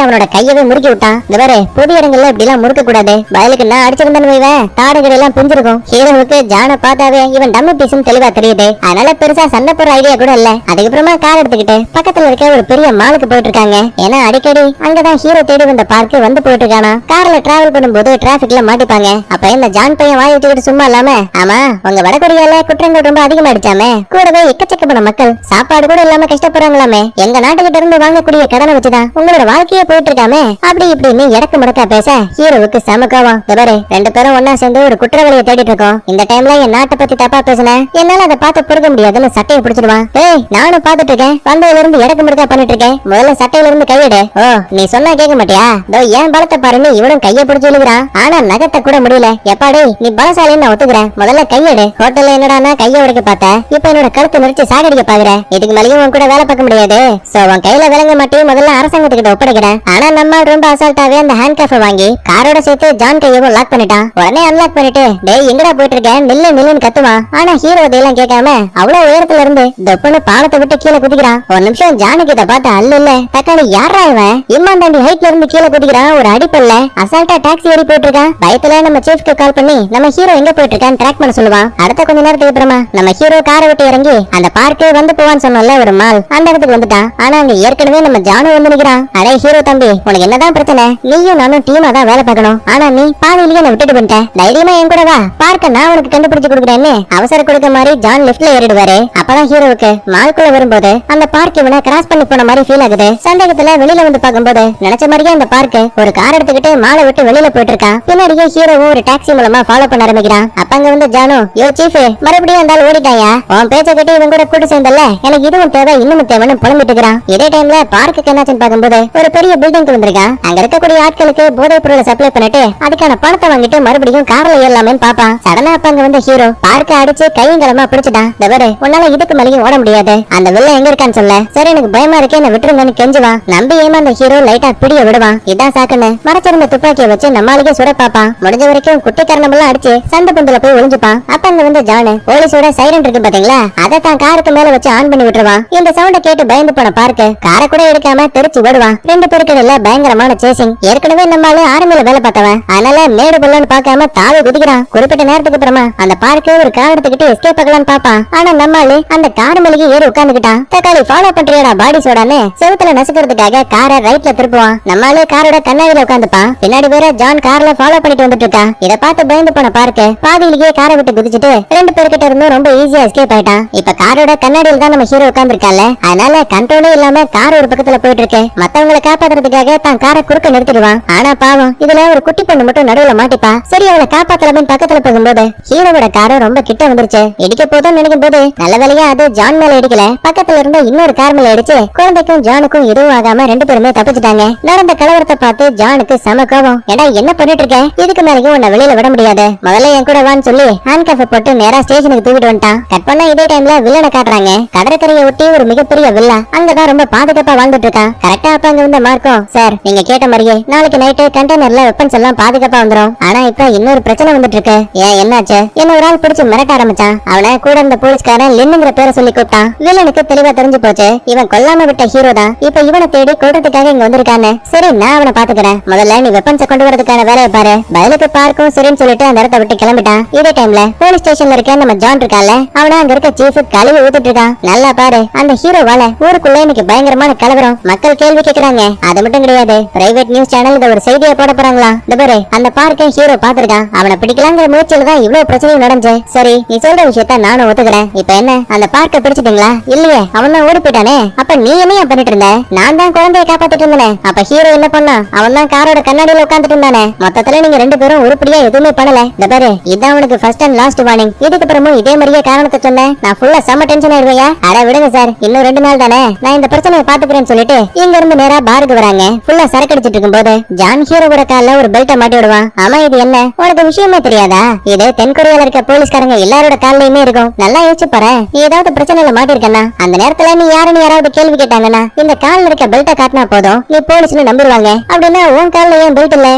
அவனோட கையவே முறுக்கி விட்டான். இந்த பாரு பொது இடங்கள்ல இப்படி எல்லாம் முறுக்க கூடாது, வயலுக்கு நான் அடிச்சிருந்தேன்னு வைவேன் தாடுகளை எல்லாம் புஞ்சிருக்கும். ஹீரோவுக்கு ஜான பார்த்தாவே இவன் டம்மி பீஸ்னு தெளிவா தெரியுது. அதனால பெருசா சண்டை போற ஐடியா கூட இல்ல. அதுக்கப்புறமா கார் எடுத்துக்கிட்டு பக்கத்துல இருக்க ஒரு பெரிய மாலுக்கு போயிட்டு இருக்காங்க. ஏன்னா அடிக்கடி அங்கதான் ஹீரோ தேடி வந்த பார்க்கு வந்து போயிட்டு இருக்கானா. கார்ல டிராவல் பண்ணும்போது டிராபிக்ல மாட்டிப்பாங்க. அப்ப இந்த ஜான் பையன் வாய் வச்சுக்கிட்டு சும்மா இல்லாம, ஆமா உங்க வடகொரியால குற்றங்கள் ரொம்ப அதிகமாயிடுச்சாமே, கூடவே எக்கச்சக்கமான மக்கள் சாப்பாடு கூட இல்லாம கஷ்டப்படுறாங்களாமே, எங்க நாட்டுக்கிட்ட இருந்து வாங்கக்கூடிய கடனை வச்சுதான் உங்களோட வாழ்க்கையே போயிட்டு இருக்காமே அப்படி இப்படின்னு எடக்கு முடக்கா பேச ஹீரோவுக்கு செம கோவம். பாரு 2 பேரும் ஒன்னா சேர்ந்து ஒரு குற்றவாளியை தேடிட்டு இருக்கோம், இந்த டைம்ல என் நாட்டை பத்தி தப்பா பேசுனேன், என்னால அதை பார்த்து பொறுக்க முடியாதுன்னு சட்டையை பிடிச்சிடுவான். ஏய் நானும் பாத்துட்டு இருக்கேன், வந்ததுல இருந்து எடக்கு முடக்கா பண்ணிட்டு இருக்கேன், முதல்ல சட்டையில இருந்து கையெடு. ஓ நீ சொன்னா கேட்க மாட்டியா? தோ ஏன் பலத்தை பாருன்னு இவனும் கையை பிடிச்சு இழுக்கிறான். ஆனா நகத்தை கூட முடியல. எப்பாடி நீ பலசாலின்னு நான் ஒத்துக்கிறேன், முதல்ல கையெடு. ஹோட்டல்ல என்னடானா கையை உடைக்க பார்த்தா, இப்ப என்னோட கழுத்தை நெரிச்சு சாகடிக்க பாக்குற, இதுக்கு மேலேயும் உன் கூட வேலை பார்க்க முடியாது. சோ உன் கையில விளங்க மாட்டேன், முதல்ல அரசாங்கத்துக்கிட்ட ஒப்படைக்கிறேன். ஆனா நம்ம ரொம்ப அசால்ட்டாவே அந்த ஹேண்ட் கேஃபை வாங்கி காரோட சேர்த்து ஜான் கையவும் லாக் பண்ணிட்டான். உடனே அன்லாக் பண்ணிட்டு டேய் எங்கடா போயிட்டு இருக்க, நில்லுன்னு கத்துவான். ஆனா ஹீரோ இதெல்லாம் கேட்காம அவ்வளவு உயரத்துல இருந்து தொப்புன்னு பாலத்தை விட்டு கீழே குதிக்கிறான். ஒரு நிமிஷம் ஜானுக்கு இத பார்த்து அல்ல தக்காளி யாரா இவன் இம்மான் தாண்டி ஹைட்ல இருந்து கீழே குதிக்கிறான் ஒரு அடிப்பல்ல அசால்ட்டா டாக்ஸி ஏறி போயிட்டு இருக்கான் பயத்துல நம்ம சீஃப்க்கு கால் பண்ணி நம்ம ஹீரோ எங்க போயிட்டு இருக்கான்னு ட்ராக் பண்ண சொல்லுவான் அடுத்த கொஞ்ச நேரத்துக்கு அப்புறமா நம்ம ஹீரோ காரை விட்டு இறங்கி அந்த பார்க்கு வந்து போவான்னு சொன்னோம்ல ஒரு மால் அந்த இடத்துக்கு வந்துட்டான் ஆனா அங்க ஏற்கனவே நம்ம ஜானு வந்து நிக்கிறான் அடே ஹீரோ தம்பி உனக்கு என்னதான் பிரச்சனை நீயும் நானும் டீமா தான் வேலை பார்க்கணும் ஆனா நீ பாதியிலேயே என்ன விட்டுட்டு பண்ணிட்ட தைரியமா என் கூட வா பார்க்க நான் உனக்கு கண்டுபிடிச்சு கொடுக்குறேன்னு அவசர கொடுக்க மாதிரி ஜான் லெஃப்ட்ல ஏறிடுவாரு அப்பதான் ஹீரோவுக்கு மால்குள்ள வரும்போது அந்த பார்க் இவனை கிராஸ் பண்ணி போன மாதிரி ஃபீல் ஆகுது சந்தேகத்துல வெளியில வந்து பார்க்கும்போது நினைச்ச மாதிரியே அந்த பார்க் ஒரு கார் எடுத்துக்கிட்டு மாலை விட்டு வெளியில போயிட்டு இருக்கான் பின்னாடியே ஹீரோவும் ஒரு டாக்ஸி மூலமா ஃபாலோ பண்ண ஆரம்பிக்கிறான் அப்ப அங்க வந்து ஜானு யோ சீஃப் மறுபடியும் அந்த ஆள் ஓடிட்டாயா உன் பேச்ச கட்டி இவன் கூட கூட்டு சேர்ந்தல்ல எனக்கு இதுவும் தேவை இன்னும் தேவைன்னு புலம்பிட்டு இருக்கிறான் இதே டைம்ல பார்க்குக்கு என்னாச்சுன்னு பார்க்கும்போது ஒரு பெரிய பில்டிங்க்கு வந்திருக்கான் அங்க இருக்கக்கூடிய ஆட்களுக்கு போதைப் பொருளை சப்ளை பண்ணிட்டு அதுக்கான பணத்தை வாங்கிட்டு மறுபடியும் கார்ல ஏறலாமேன்னு பாப்பான் சடனா அப்ப அங்க வந்து ஹீரோ பார்க்க அடிச்சு கையங்கலமா பிடிச்சிட்டான் தவறு உன்னால இதுக்கு மேலேயும் ஓட முடியாது அந்த வில்ல எங்க இருக்கான்னு சொல்ல சரி எனக்கு பயமா இருக்கே என்ன விட்டுருங்கன்னு கெஞ்சுவான் நம்பி ஏமாந்த ஹீரோ லைட்டா பிடிய விடுவான் இதான் சாக்குன்னு மறைச்சிருந்த துப்பாக்கியை வச்சு நம்மளுக்கே சுட பாப்பான் முடிஞ்ச வரைக்கும் குட்டி கரணமெல்லாம் அடிச்சு சண்டை பந்துல போய் ஒளிஞ்சுப்பான் அப்ப அங்க வந்து ஜானு போலீஸோட சைரன் இருக்கு பாத்தீங்களா அதை தான் காருக்கு மேல வச்சு ஆன் பண்ணி விட்டுருவான் இந்த சவுண்ட கேட்டு பயந்து போன பார்க்க காரை கூட எடுக்காம தெரிச்சு ஓடுவான் ரெண்டு பேருக்கிடையில பயங்கரமான சேசிங் ஏற்கனவே நம்மளால ஆர்மியில வேலை பார்த்தவன் அதனால மேடு பள்ளன்னு பார்க்காம தாவி குதிக்கிறான் குறிப்பிட்ட நேரத்துக்கு அப்புறமா அந்த பார்க்கு ஒரு கார் எடுத்துக்கிட்டு எஸ்கேப் ஆகலான்னு பாப்பான் ஆனா நம்மளு அந்த கார் மேலேயே ஏறி உட்கார்ந்துக்கிட்டான் தக்காளி ஃபாலோ பண்றியடா பாடி சோடான்னு செவுத்துல நசுக்கிறதுக்காக காரை ரைட்ல திருப்புவான் நம்மளே காரோட கண்ணாடியில உட்காந்துப்பான் பின்னாடி வேற ஜான் கார்ல ஃபாலோ பண்ணிட்டு வந்துட்டு இருக்கான் இத பார்த்து பயந்து போன பார்க்க பாதியிலேயே காரை விட்டு குதிச்சுட்டு ரெண்டு பேர்கிட்ட இருந்தும் ரொம்ப ஈஸியா எஸ்கேப் ஆயிட்டான் இப்ப காரோட கண்ணாடியில தான் நம்ம ஹீரோ உட்கார்ந்துருக்கால அதனால கண்ட்ரோலே இல்லாம கார் ஒரு பக்கத்துல போயிட்டு இருக்கு மத்தவங்களை காப்பாத்துறதுக்காக தான் காரை குறுக்க நிறுத்திடுவான் ஆனா பாவம் இதுல ஒரு குட்டி பொண்ணு மட்டும் நடுவுல மாட்டிப்பா சரி அவளை காப்பாத்தலமே பக்கத்துல போகும்போது ஹீரோவோட காரை ரொம்ப கிட்ட வந்துருச்சு இடிக்க போதும் நினைக்கும் போது நல்ல வேலையா அது ஜான் மேல இடிக்கல பக்கத்துல இருந்த இன்னொரு கார் மேல இடிச்சு குழந்தைக்கும் ஜானுக்கும் எதுவும் ஆகாம ரெண்டு பேருமே தப்பிச்சுட்டாங்க நடந்த கலவரத்தை பார்த்து ஜானுக்கு செம கோவம் ஏடா என்ன பண்ணிட்டு இருக்க இதுக்கு மேலேயும் உன்னை வெளியில விட முடியாது முதல்ல என் கூட வான்னு சொல்லி ஹேண்ட் கஃப் போட்டு நேரா ஸ்டேஷனுக்கு தூக்கிட்டு வந்துட்டான் கட் பண்ணா இதே டைம்ல வில்லனை காட்டுறாங்க கடற்கரையை ஒட்டி ஒரு மிகப்பெரிய வில்லா அங்கதான் ரொம்ப பாதுகாப்பா வாழ்ந்துட்டு இருக்கான் கரெக்டா அப்ப அங்க வந்த மார்க்கும் சார் நீங்க கேட்ட மாதிரியே நாளைக்கு நைட்டு கண்டெய்னர்ல வெப்பன்ஸ் எல்லாம் பாதுகாப்பா வந்துரும் ஆனா இப்ப இன்னொரு பிரச்சனை வந்துட்டு இருக்கு ஏன் என்னாச்சு என்ன ஒரு ஆள் பிடிச்சு மிரட்ட ஆரம்பிச்சான் அவனை கூட இருந்த போலீஸ்காரன் லின்னுங்கிற பேரை சொல்லி கூப்பிட்டான் வில்லனுக்கு தெளிவா தெரிஞ்சு போச்சு இவன் கொல்லாம விட்ட ஹீரோ தான் இப்ப இவனை தேடி கொல்றதுக்காக இங்க வந்திருக்கானே சரி நான் அவனை பாத்துக்கிறேன் முதல்ல நீ வெப்பன்ஸ கொண்டு வரதுக்கான வேலையை பாரு பதிலுக்கு பார்க்கும் சரின்னு சொல்லிட்டு அந்த இடத்த விட்டு கிளம்பிட்டான் இதே டைம்ல போலீஸ் ஸ்டேஷன்ல இருக்க நம்ம ஜான் இருக்கால அவன அங்க இருக்க சீஃப் கழுவி ஊத்திட்டு இருக்கான் நல்லா பாரு அந்த ஹீரோவால ஊருக்குள்ள இன்னைக்கு பயங்கரமான கலவரம் மக்கள் கேள்வி கேக்குறாங்க அது மட்டும் கிடையாது பிரைவேட் நியூஸ் சேனல் இத ஒரு செய்தியை போட போறாங்களா இந்த பாரு அந்த பார்க்க ஹீரோ பாத்துருக்கான் அவனை பிடிக்கலாங்கிற முயற்சியில தான் இவ்வளவு பிரச்சனையும் நடந்துச்சு சரி நீ சொல்ற விஷயத்த நானும் ஒத்துக்கிறேன் இப்ப என்ன அந்த பார்க்க பிடிச்சிட்டீங்களா இல்லையே அவன் தான் ஓடி போயிட்டானே அப்ப நீ என்ன பண்ணிட்டு இருந்த நான் தான் குழந்தைய காப்பாத்திட்டு இருந்தேன் அப்ப ஹீரோ என்ன பண்ணா அவன் தான் காரோட கண்ணாடியில உட்கார்ந்துட்டு இருந்தானே மொத்தத்துல நீங்க ரெண்டு பேரும் உருப்படியா எதுவுமே பண்ணல இந்த பாரு இதான் உனக்கு ஃபர்ஸ்ட் அண்ட் லாஸ்ட் வார்னிங் இதுக்கு அப்புறமும் இதே மாதிரியே காரணத்தை சொன்னேன் நான் ஃபுல்லா செம்ம டென்ஷன் ஆயிடுவையா அட விடுங்க சார் இன்னும் 2 நாள் தானே நான் இந்த பிரச்சனையை பாத்துக்கிறேன்னு சொல்லிட்டு இங்க இருந்து நேரா பாருக்கு வராங்க ஃபுல்லா சரக்கு அடிச்சிட்டு இருக்கும்போது ஜான் ஹீரோவோட கால்ல ஒரு பெல்ட்டை மாட்டி விடுவான் ஆமா இது என்ன உனக்கு விஷயமே தெரியாதா இது தென்கொரியால இருக்க போலீஸ்காரங்க எல்லாரோட கால்லயுமே இருக்கும் நல்லா யோசிச்சு பாரு நீ ஏதாவது பிரச்சனையில மாட்டிருக்கனா அந்த நேரத்துல நீ யாருன்னு யாராவது கேள்வி கேட்டாங்கன்னா இந்த கால்ல இருக்க பெல்ட்டை காட்டினா போதும் நீ போலீஸ்னு நம்பிடுவாங்க அப்படின்னா உன் கால்ல ஏன் பெல்ட் இல்ல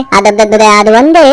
அது வந்து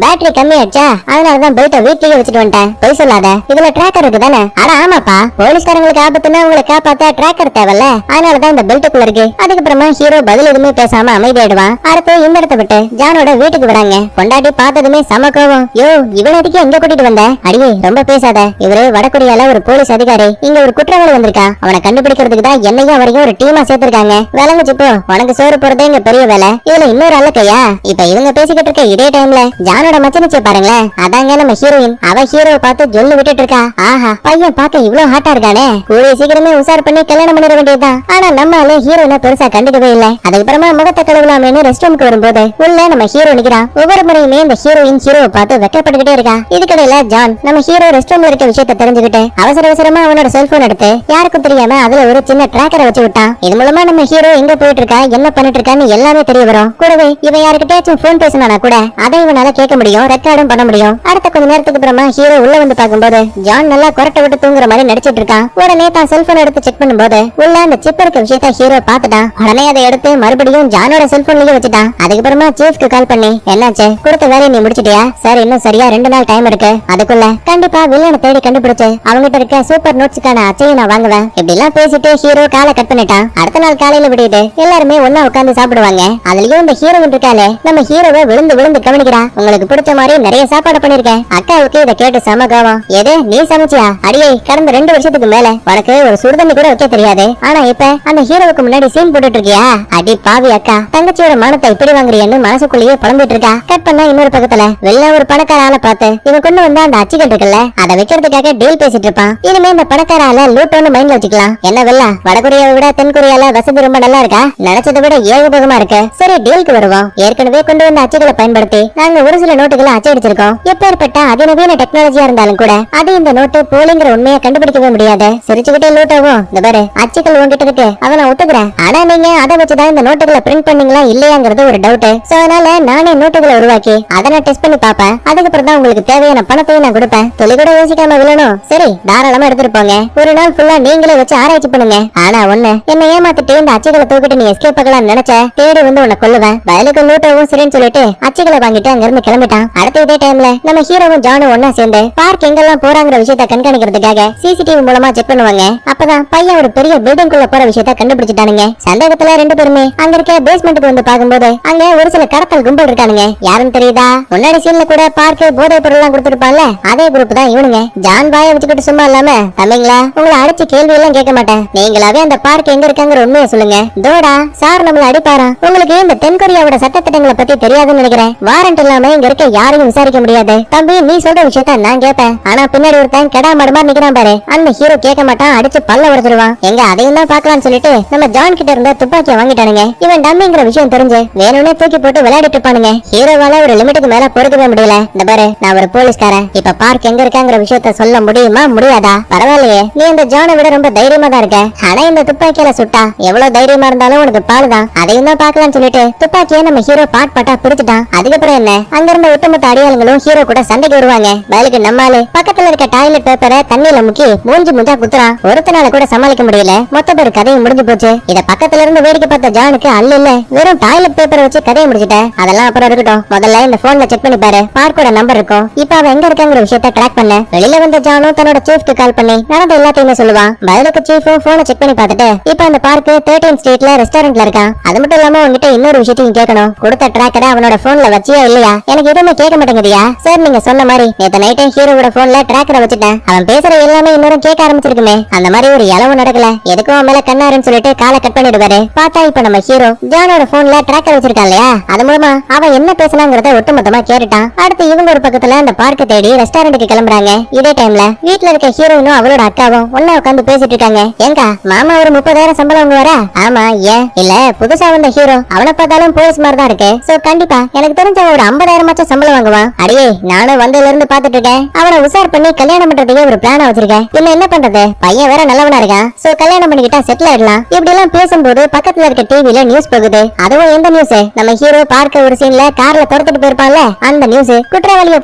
பேட்டரி கம்மியாச்சா அதனாலதான் பெல்ட்டை வீட்லயே வச்சுட்டு வந்துட்டேன் போய் சொல்லாத இதுல டிராக்கர் இருக்கு தானே ஆனா ஆமாப்பா போலீஸ்காரங்களுக்கு ஆபத்துன்னா உங்களை காப்பாத்த டிராக்கர் தேவையில்ல அதனாலதான் இந்த பெல்ட்டுக்குள்ள இருக்கு அதுக்கப்புறமா ஹீரோ பதில் எதுவுமே பேசாம அமைதியாயிடுவான் அடுத்து இந்த இடத்த விட்டு ஜானோட வீட்டுக்கு வராங்க கொண்டாடி பார்த்ததுமே சம கோவம் யோ இவனதுக்கு எங்க கூட்டிட்டு வந்த அடியே ரொம்ப பேசாத இவரு வடகொரியால ஒரு போலீஸ் அதிகாரி இங்க ஒரு குற்றவாளி வந்திருக்கா அவனை கண்டுபிடிக்கிறதுக்கு தான் என்னையும் வரைக்கும் ஒரு டீமா சேர்த்திருக்காங்க விளங்குச்சு போ உனக்கு சோறு போறதே இங்க பெரிய வேலை இதுல இன்னொரு அல்லக்கையா இப்ப இவங்க பேசிக்கிட்டு இருக்க இதே டைம்ல ஜானோட மச்சனிச்சு பாருங்களேன் அதாங்க நம்ம ஹீரோயின் அவ ஹீரோவை பார்த்து ஜொல்லு விட்டுட்டு இருக்கா ஆஹா பையன் பார்க்க இவ்வளவு ஹாட்டா இருக்கானே கூடிய சீக்கிரமே உசார் பண்ணி கல்யாணம் பண்ணிட வேண்டியதுதான் ஆனா நம்மளால ஹீரோயினை பெருசா கண்டுக்கவே இல்லை அதுக்கப்புறமா முகத்தை கழுவலாமேன்னு ரெஸ்ட் ரூமுக்கு வரும்போது உள்ள நம்ம ஹீரோ நிக்கிறான் ஒவ்வொரு முறையுமே இந்த ஹீரோயின் ஹீரோவை பார்த்து வெக்கப்பட்டுக்கிட்டே இருக்கா இதுக்கடையில ஜான் நம்ம ஹீரோ ரெஸ்ட் ரூம்ல இருக்க விஷயத்த தெரிஞ்சுக்கிட்டு அவசர அவசரமா அவனோட செல்போன் எடுத்து யாருக்கும் தெரியாம அதுல ஒரு சின்ன டிராக்கரை வச்சு விட்டான் இது மூலமா நம்ம ஹீரோ எங்க போயிட்டு இருக்கா என்ன பண்ணிட்டு இருக்கான்னு எல்லாமே தெரிய வரும் கூடவே இவன் யாருக்கிட்டயாச்சும் போன் பேசினானா கூட அதை இவனால கேட்க முடியும் ரெக்கார்டும் பண்ண முடியும் அடுத்த கொஞ்ச நேரத்துக்கு அப்புறமா ஹீரோ உள்ள வந்து பாக்கும்போது ஜான் நல்லா கொரட்டை விட்டு தூங்குற மாதிரி நடிச்சிட்டு இருக்கான் உடனே தான் செல்போன் எடுத்து செக் பண்ணும்போது உள்ள அந்த சிப் இருக்க விஷயத்த ஹீரோ பாத்துட்டான் உடனே அதை எடுத்து மறுபடியும் ஜானோட செல்போன்லயே வச்சுட்டான் அதுக்கப்புறமா சீஃப்க்கு கால் பண்ணி என்னாச்சு கொடுத்த வேலையை நீ முடிச்சிட்டியா சார் இன்னும் சரியா 2 நாள் டைம் இருக்கு அதுக்குள்ள கண்டிப்பா வில்லனை தேடி கண்டுபிடிச்சு அவங்கிட்ட இருக்க சூப்பர் நோட்ஸுக்கான அச்சையை நான் வாங்குவேன் இப்படி எல்லாம் பேசிட்டு சொல்லிட்டு ஹீரோ காலை கட் பண்ணிட்டான். அடுத்த நாள் காலையில விடியுது, எல்லாருமே ஒன்னா உட்கார்ந்து சாப்பிடுவாங்க. அதுலயும் இந்த ஹீரோயின் இருக்காளே, நம்ம ஹீரோவை விழுந்து விழுந்து கவனிக்கிறா. உங்களுக்கு பிடிச்ச மாதிரி நிறைய சாப்பாடு பண்ணிருக்கேன். அக்காவுக்கு இதை கேட்டு செம கோவம். எது நீ சமைச்சியா? அடியே, கடந்த 2 வருஷத்துக்கு மேல உனக்கு ஒரு சுடுதண்ணி கூட வைக்க தெரியாது. ஆனா இப்ப அந்த ஹீரோவுக்கு முன்னாடி சீன் போட்டுட்டு இருக்கியா? அடி பாவி அக்கா, தங்கச்சியோட மானத்தை இப்படி வாங்குறியன்னு மனசுக்குள்ளேயே புலம்பிட்டு இருக்கா. கட் பண்ணா இன்னொரு பக்கத்துல வெளில ஒரு பணக்கார ஆளை பார்த்து இவன் கொண்டு வந்தா அந்த அச்சிகள் இருக்குல்ல, அதை வைக்கிறதுக்காக டீல் பேசிட்டு இருப்பான். இனிமே இந்த பணக்கார ஆளை லூட்டோன்னு மைண்ட்ல வச்சுக்கலாம். என்ன வெல்ல, வடகொரியாவை விட தென்கொரியால வசதி ரொம்ப நல்லா இருக்கா? நினைச்சதை விட ஏகபோகமா இருக்கு. சரி, டீலுக்கு வருவோம். ஏற்கனவே கொண்டு வந்த அச்சுகளை பயன்படுத்தி நாங்க ஒரு சில நோட்டுகளை அச்சடிச்சிருக்கோம். எப்பேற்பட்ட அதிநவீன டெக்னாலஜியா இருந்தாலும் கூட அது இந்த நோட்டு போலிங்கிற உண்மையை கண்டுபிடிக்கவே முடியாது. சிரிச்சுக்கிட்டே லூட்டவும், இந்த பாரு அச்சுகள் உங்ககிட்ட இருக்கு, அதை நான் ஒத்துக்கிறேன். ஆனா நீங்க அதை வச்சுதான் இந்த நோட்டுகளை பிரிண்ட் பண்ணீங்களா இல்லையாங்கிறது ஒரு டவுட். சோ அதனால நானே நோட்டுகளை உருவாக்கி அதை நான் டெஸ்ட் பண்ணி பாப்பேன். அதுக்கப்புறம் தான் உங்களுக்கு தேவையான பணத்தையும் நான் கொடுப்பேன். துளி கூட யோசிக்காம விழணும். சரி, தாராளமா எடுத்துட்டு போங்க. ஒரு நாள் ஃபுல்லா நீங்களே வச்சு ஆராய்ச்சி பண்ணுங்க. ஆனா ஒண்ணு, என்ன ஏமாத்திட்டு இந்த அச்சுகளை தூக்கிட்டு நீ எஸ்கேப் ஆகலாம்னு நினைச்ச, தேடி வந்து உன்னை கொல்லுவேன். வயலுக்கு லூட்டவும் சரின்னு சொல்லிட்டு அச்சுகளை வாங்கிட்டு அங்க இருந்து கிளம்பிட்டான். அடுத்த இதே டைம்ல நம்ம ஹீரோவும் ஜானும் ஒன்னா சேர்ந்து பார்க் எங்கெல்லாம் போறாங்கிற விஷயத்த கண்காணிக்கிறதுக்காக சிசிடிவி மூலமா செக் பண்ணுவாங்க. அப்பதான் பையன் ஒரு பெரிய பில்டிங் குள்ள போற விஷயத்த கண்டுபிடிச்சிட்டானுங்க. சந்தேகத்துல 2 பேருமே அங்க இருக்க பேஸ்மெண்ட்டுக்கு வந்து பாக்கும்போது அங்க ஒரு சில கடத்தல் கும்பல் இருக்கானுங்க. யாருன்னு தெரியுதா? முன்னாடி சீன்ல கூட பார்க் போதை பொருள் எல்லாம் கொடுத்துருப்பான்ல, அதே குரூப் தான் இவனுங்க. ஜான் பாய வச்சுக்கிட்டு சும்மா இல்லாம, தம்பிங்களா உங்களை அடிச்சு கேள்வி எல்லாம் கேட்க மாட்டேன், நீங்களாவே அந்த பார்க் எங்க இருக்காங்கிற உண்மையை சொல்லுங்க. தோடா சார் நம்மள அடிப்பாரா? உங்களுக்கு இந்த தென்கொரியாவோட சட்டத்திட்டங்களை பத்தி தெரியாதுன்னு நினைக்கிறேன். வாரண்ட் இல்லாம இங்க இருக்க யாரையும் விசாரிக்க முடியாது. தம்பி, நீ சொல்ற விஷயத்த நான் கேட்பேன். ஆனா பின்னாடி ஒருத்தன் கெடா மடுமா நிக்கிறான் பாரு, அந்த ஹீரோ கேட்க மாட்டான், அடிச்சு பல்ல உடைச்சிருவான். எங்க அதையும் தான் பாக்கலாம்னு சொல்லிட்டு நம்ம ஜான் கிட்ட இருந்த துப்பாக்கியை வாங்கிட்டானுங்க. இவன் டம்மிங்கிற விஷயம் தெரிஞ்சு வேணும்னே தூக்கி போட்டு விளையாடிட்டு இருப்பானுங்க. ஹீரோவால ஒரு லிமிட்டுக்கு மேல பொறுக்கவே முடியல. இந்த பாரு, நான் ஒரு போலீஸ்காரன். இப்ப பார்க் எங்க இருக்காங்கிற விஷயத்த சொல்ல முடியுமா முடியாதா? பரவாயில்லையே, நீ இந்த ஜானை விட ரொம்ப தைரியமா தான் இருக்க. ஆனா இந்த துப்பாக்கியில சுட்டா எவ்வளவு தைரியமா இருந்தாலும் உனக்கு பாலுதான். அதையும் தான் பாக்கலாம்னு சொல்லிட்டு துப்பாக்கியை நம்ம ஹீரோ பாட்டா பிரிச்சுட்டான். அதுக்கப்புறம் என்ன, அங்க இருந்த ஒட்டுமொத்த அடியாளங்களும் ஹீரோ கூட சண்டைக்கு வருவாங்க. வயலுக்கு நம்மாலு பக்கத்துல இருக்க டாய்லெட் பேப்பரை தண்ணியில முக்கி மூஞ்சா குத்துறான். ஒருத்தனால கூட சமாளிக்க முடியல. மொத்த பேர் கதையும் முடிஞ்சு போச்சு. இத பக்கத்துல இருந்து வேடிக்கை பார்த்த ஜானுக்கு அல்ல வெறும் டாய்லெட் பேப்பரை வச்சு கதையை முடிச்சிட்டேன். அதெல்லாம் அப்புறம் இருக்கட்டும், முதல்ல இந்த போன்ல செக் பண்ணி பாரு, பார்க்கோட நம்பர் இருக்கும். இப்ப அவன் எங்க இருக்காங்கிற விஷயத்த ட்ராக் பண்ண வெளியில வந்த ஜானும் தன்னோட சீஃப்க்கு கால் பண்ணி நடந்த எல்லாத்தையுமே சொல்லுவான். பதிலுக்கு சீஃபும் போனை செக் பண்ணி பார்த்துட்டு இப்ப அந்த பார்க் 13th ஸ்ட்ரீட்ல ரெஸ்டாரண்ட்ல இருக்கான். அது மட்டும் இல்லாம உங்ககிட்ட இன்னொரு விஷயத்தையும் கேட்கணும். கொடுத்த ட்ராக்கரை அவனோட போன்ல வச்சியா இல்லையா? எனக்கு எதுவுமே கேட்க மாட்டேங்குதியா? சார், நீங்க சொன்ன மாதிரி நேத்து நைட்டே ஹீரோவோட போன்ல ட்ராக்கரை வச்சுட்டேன். அவன் பேசுற எல்லாமே இன்னொரு கேட்க ஆரம்பிச்சிருக்குமே. அந்த மாதிரி ஒரு இளவு நடக்கல, எதுக்கும் அவன் மேல கண்ணாருன்னு சொல்லிட்டு காலை கட் பண்ணிடுவாரு. பார்த்தா இப்ப நம்ம ஹீரோ ஜானோட போன்ல ட்ராக்கர் வச்சிருக்கான் இல்லையா, அது மூலமா அவன் என்ன பேசலாங்கிறத ஒட்டுமொத்தமா கேட்டுட்டான். அடுத்து இவங்க ஒரு பக்கத்துல அந்த பார்க்க தேடி ரெஸ்டாரண்ட்டுக்கு கிளம்புறாங்க. இதே டைம்ல வீட்டுல இருக்க ஹீரோயினும் அவளோட அக்காவும் ஒன்னா உட்காந்து பேசிட்டு இருக்காங்க. ஏங்கா, மாமா ஒரு 30,000 சம்பளம் வாங்குவாரா? ஆமா, ஏன் இல்ல, புதுசா வந்த ஹீரோ, அவனை பார்த்தாலும் போலீஸ் மாதிரி தான் இருக்கு. சோ கண்டிப்பா எனக்கு தெரிஞ்ச ஒரு 50,000 சம்பளம் வாங்குவான். அடியே, நானும் வந்ததுல இருந்து பாத்துட்டு இருக்கேன். அவனை உசார் பண்ணி கல்யாணம் பண்றதுக்கே ஒரு பிளான வச்சிருக்கேன். இல்ல என்ன பண்றது, பையன் வேற நல்லவனா இருக்கான். சோ கல்யாணம் பண்ணிக்கிட்டா செட்டில் ஆயிடலாம். இப்படி எல்லாம் பேசும்போது பக்கத்துல இருக்க டிவில நியூஸ் போகுது. அதுவும் எந்த நியூஸ், நம்ம ஹீரோ பார்க்க ஒரு சீன்ல கார்ல துரத்துட்டு போயிருப்பான்ல, அந்த நியூஸ். குற்றவாளியை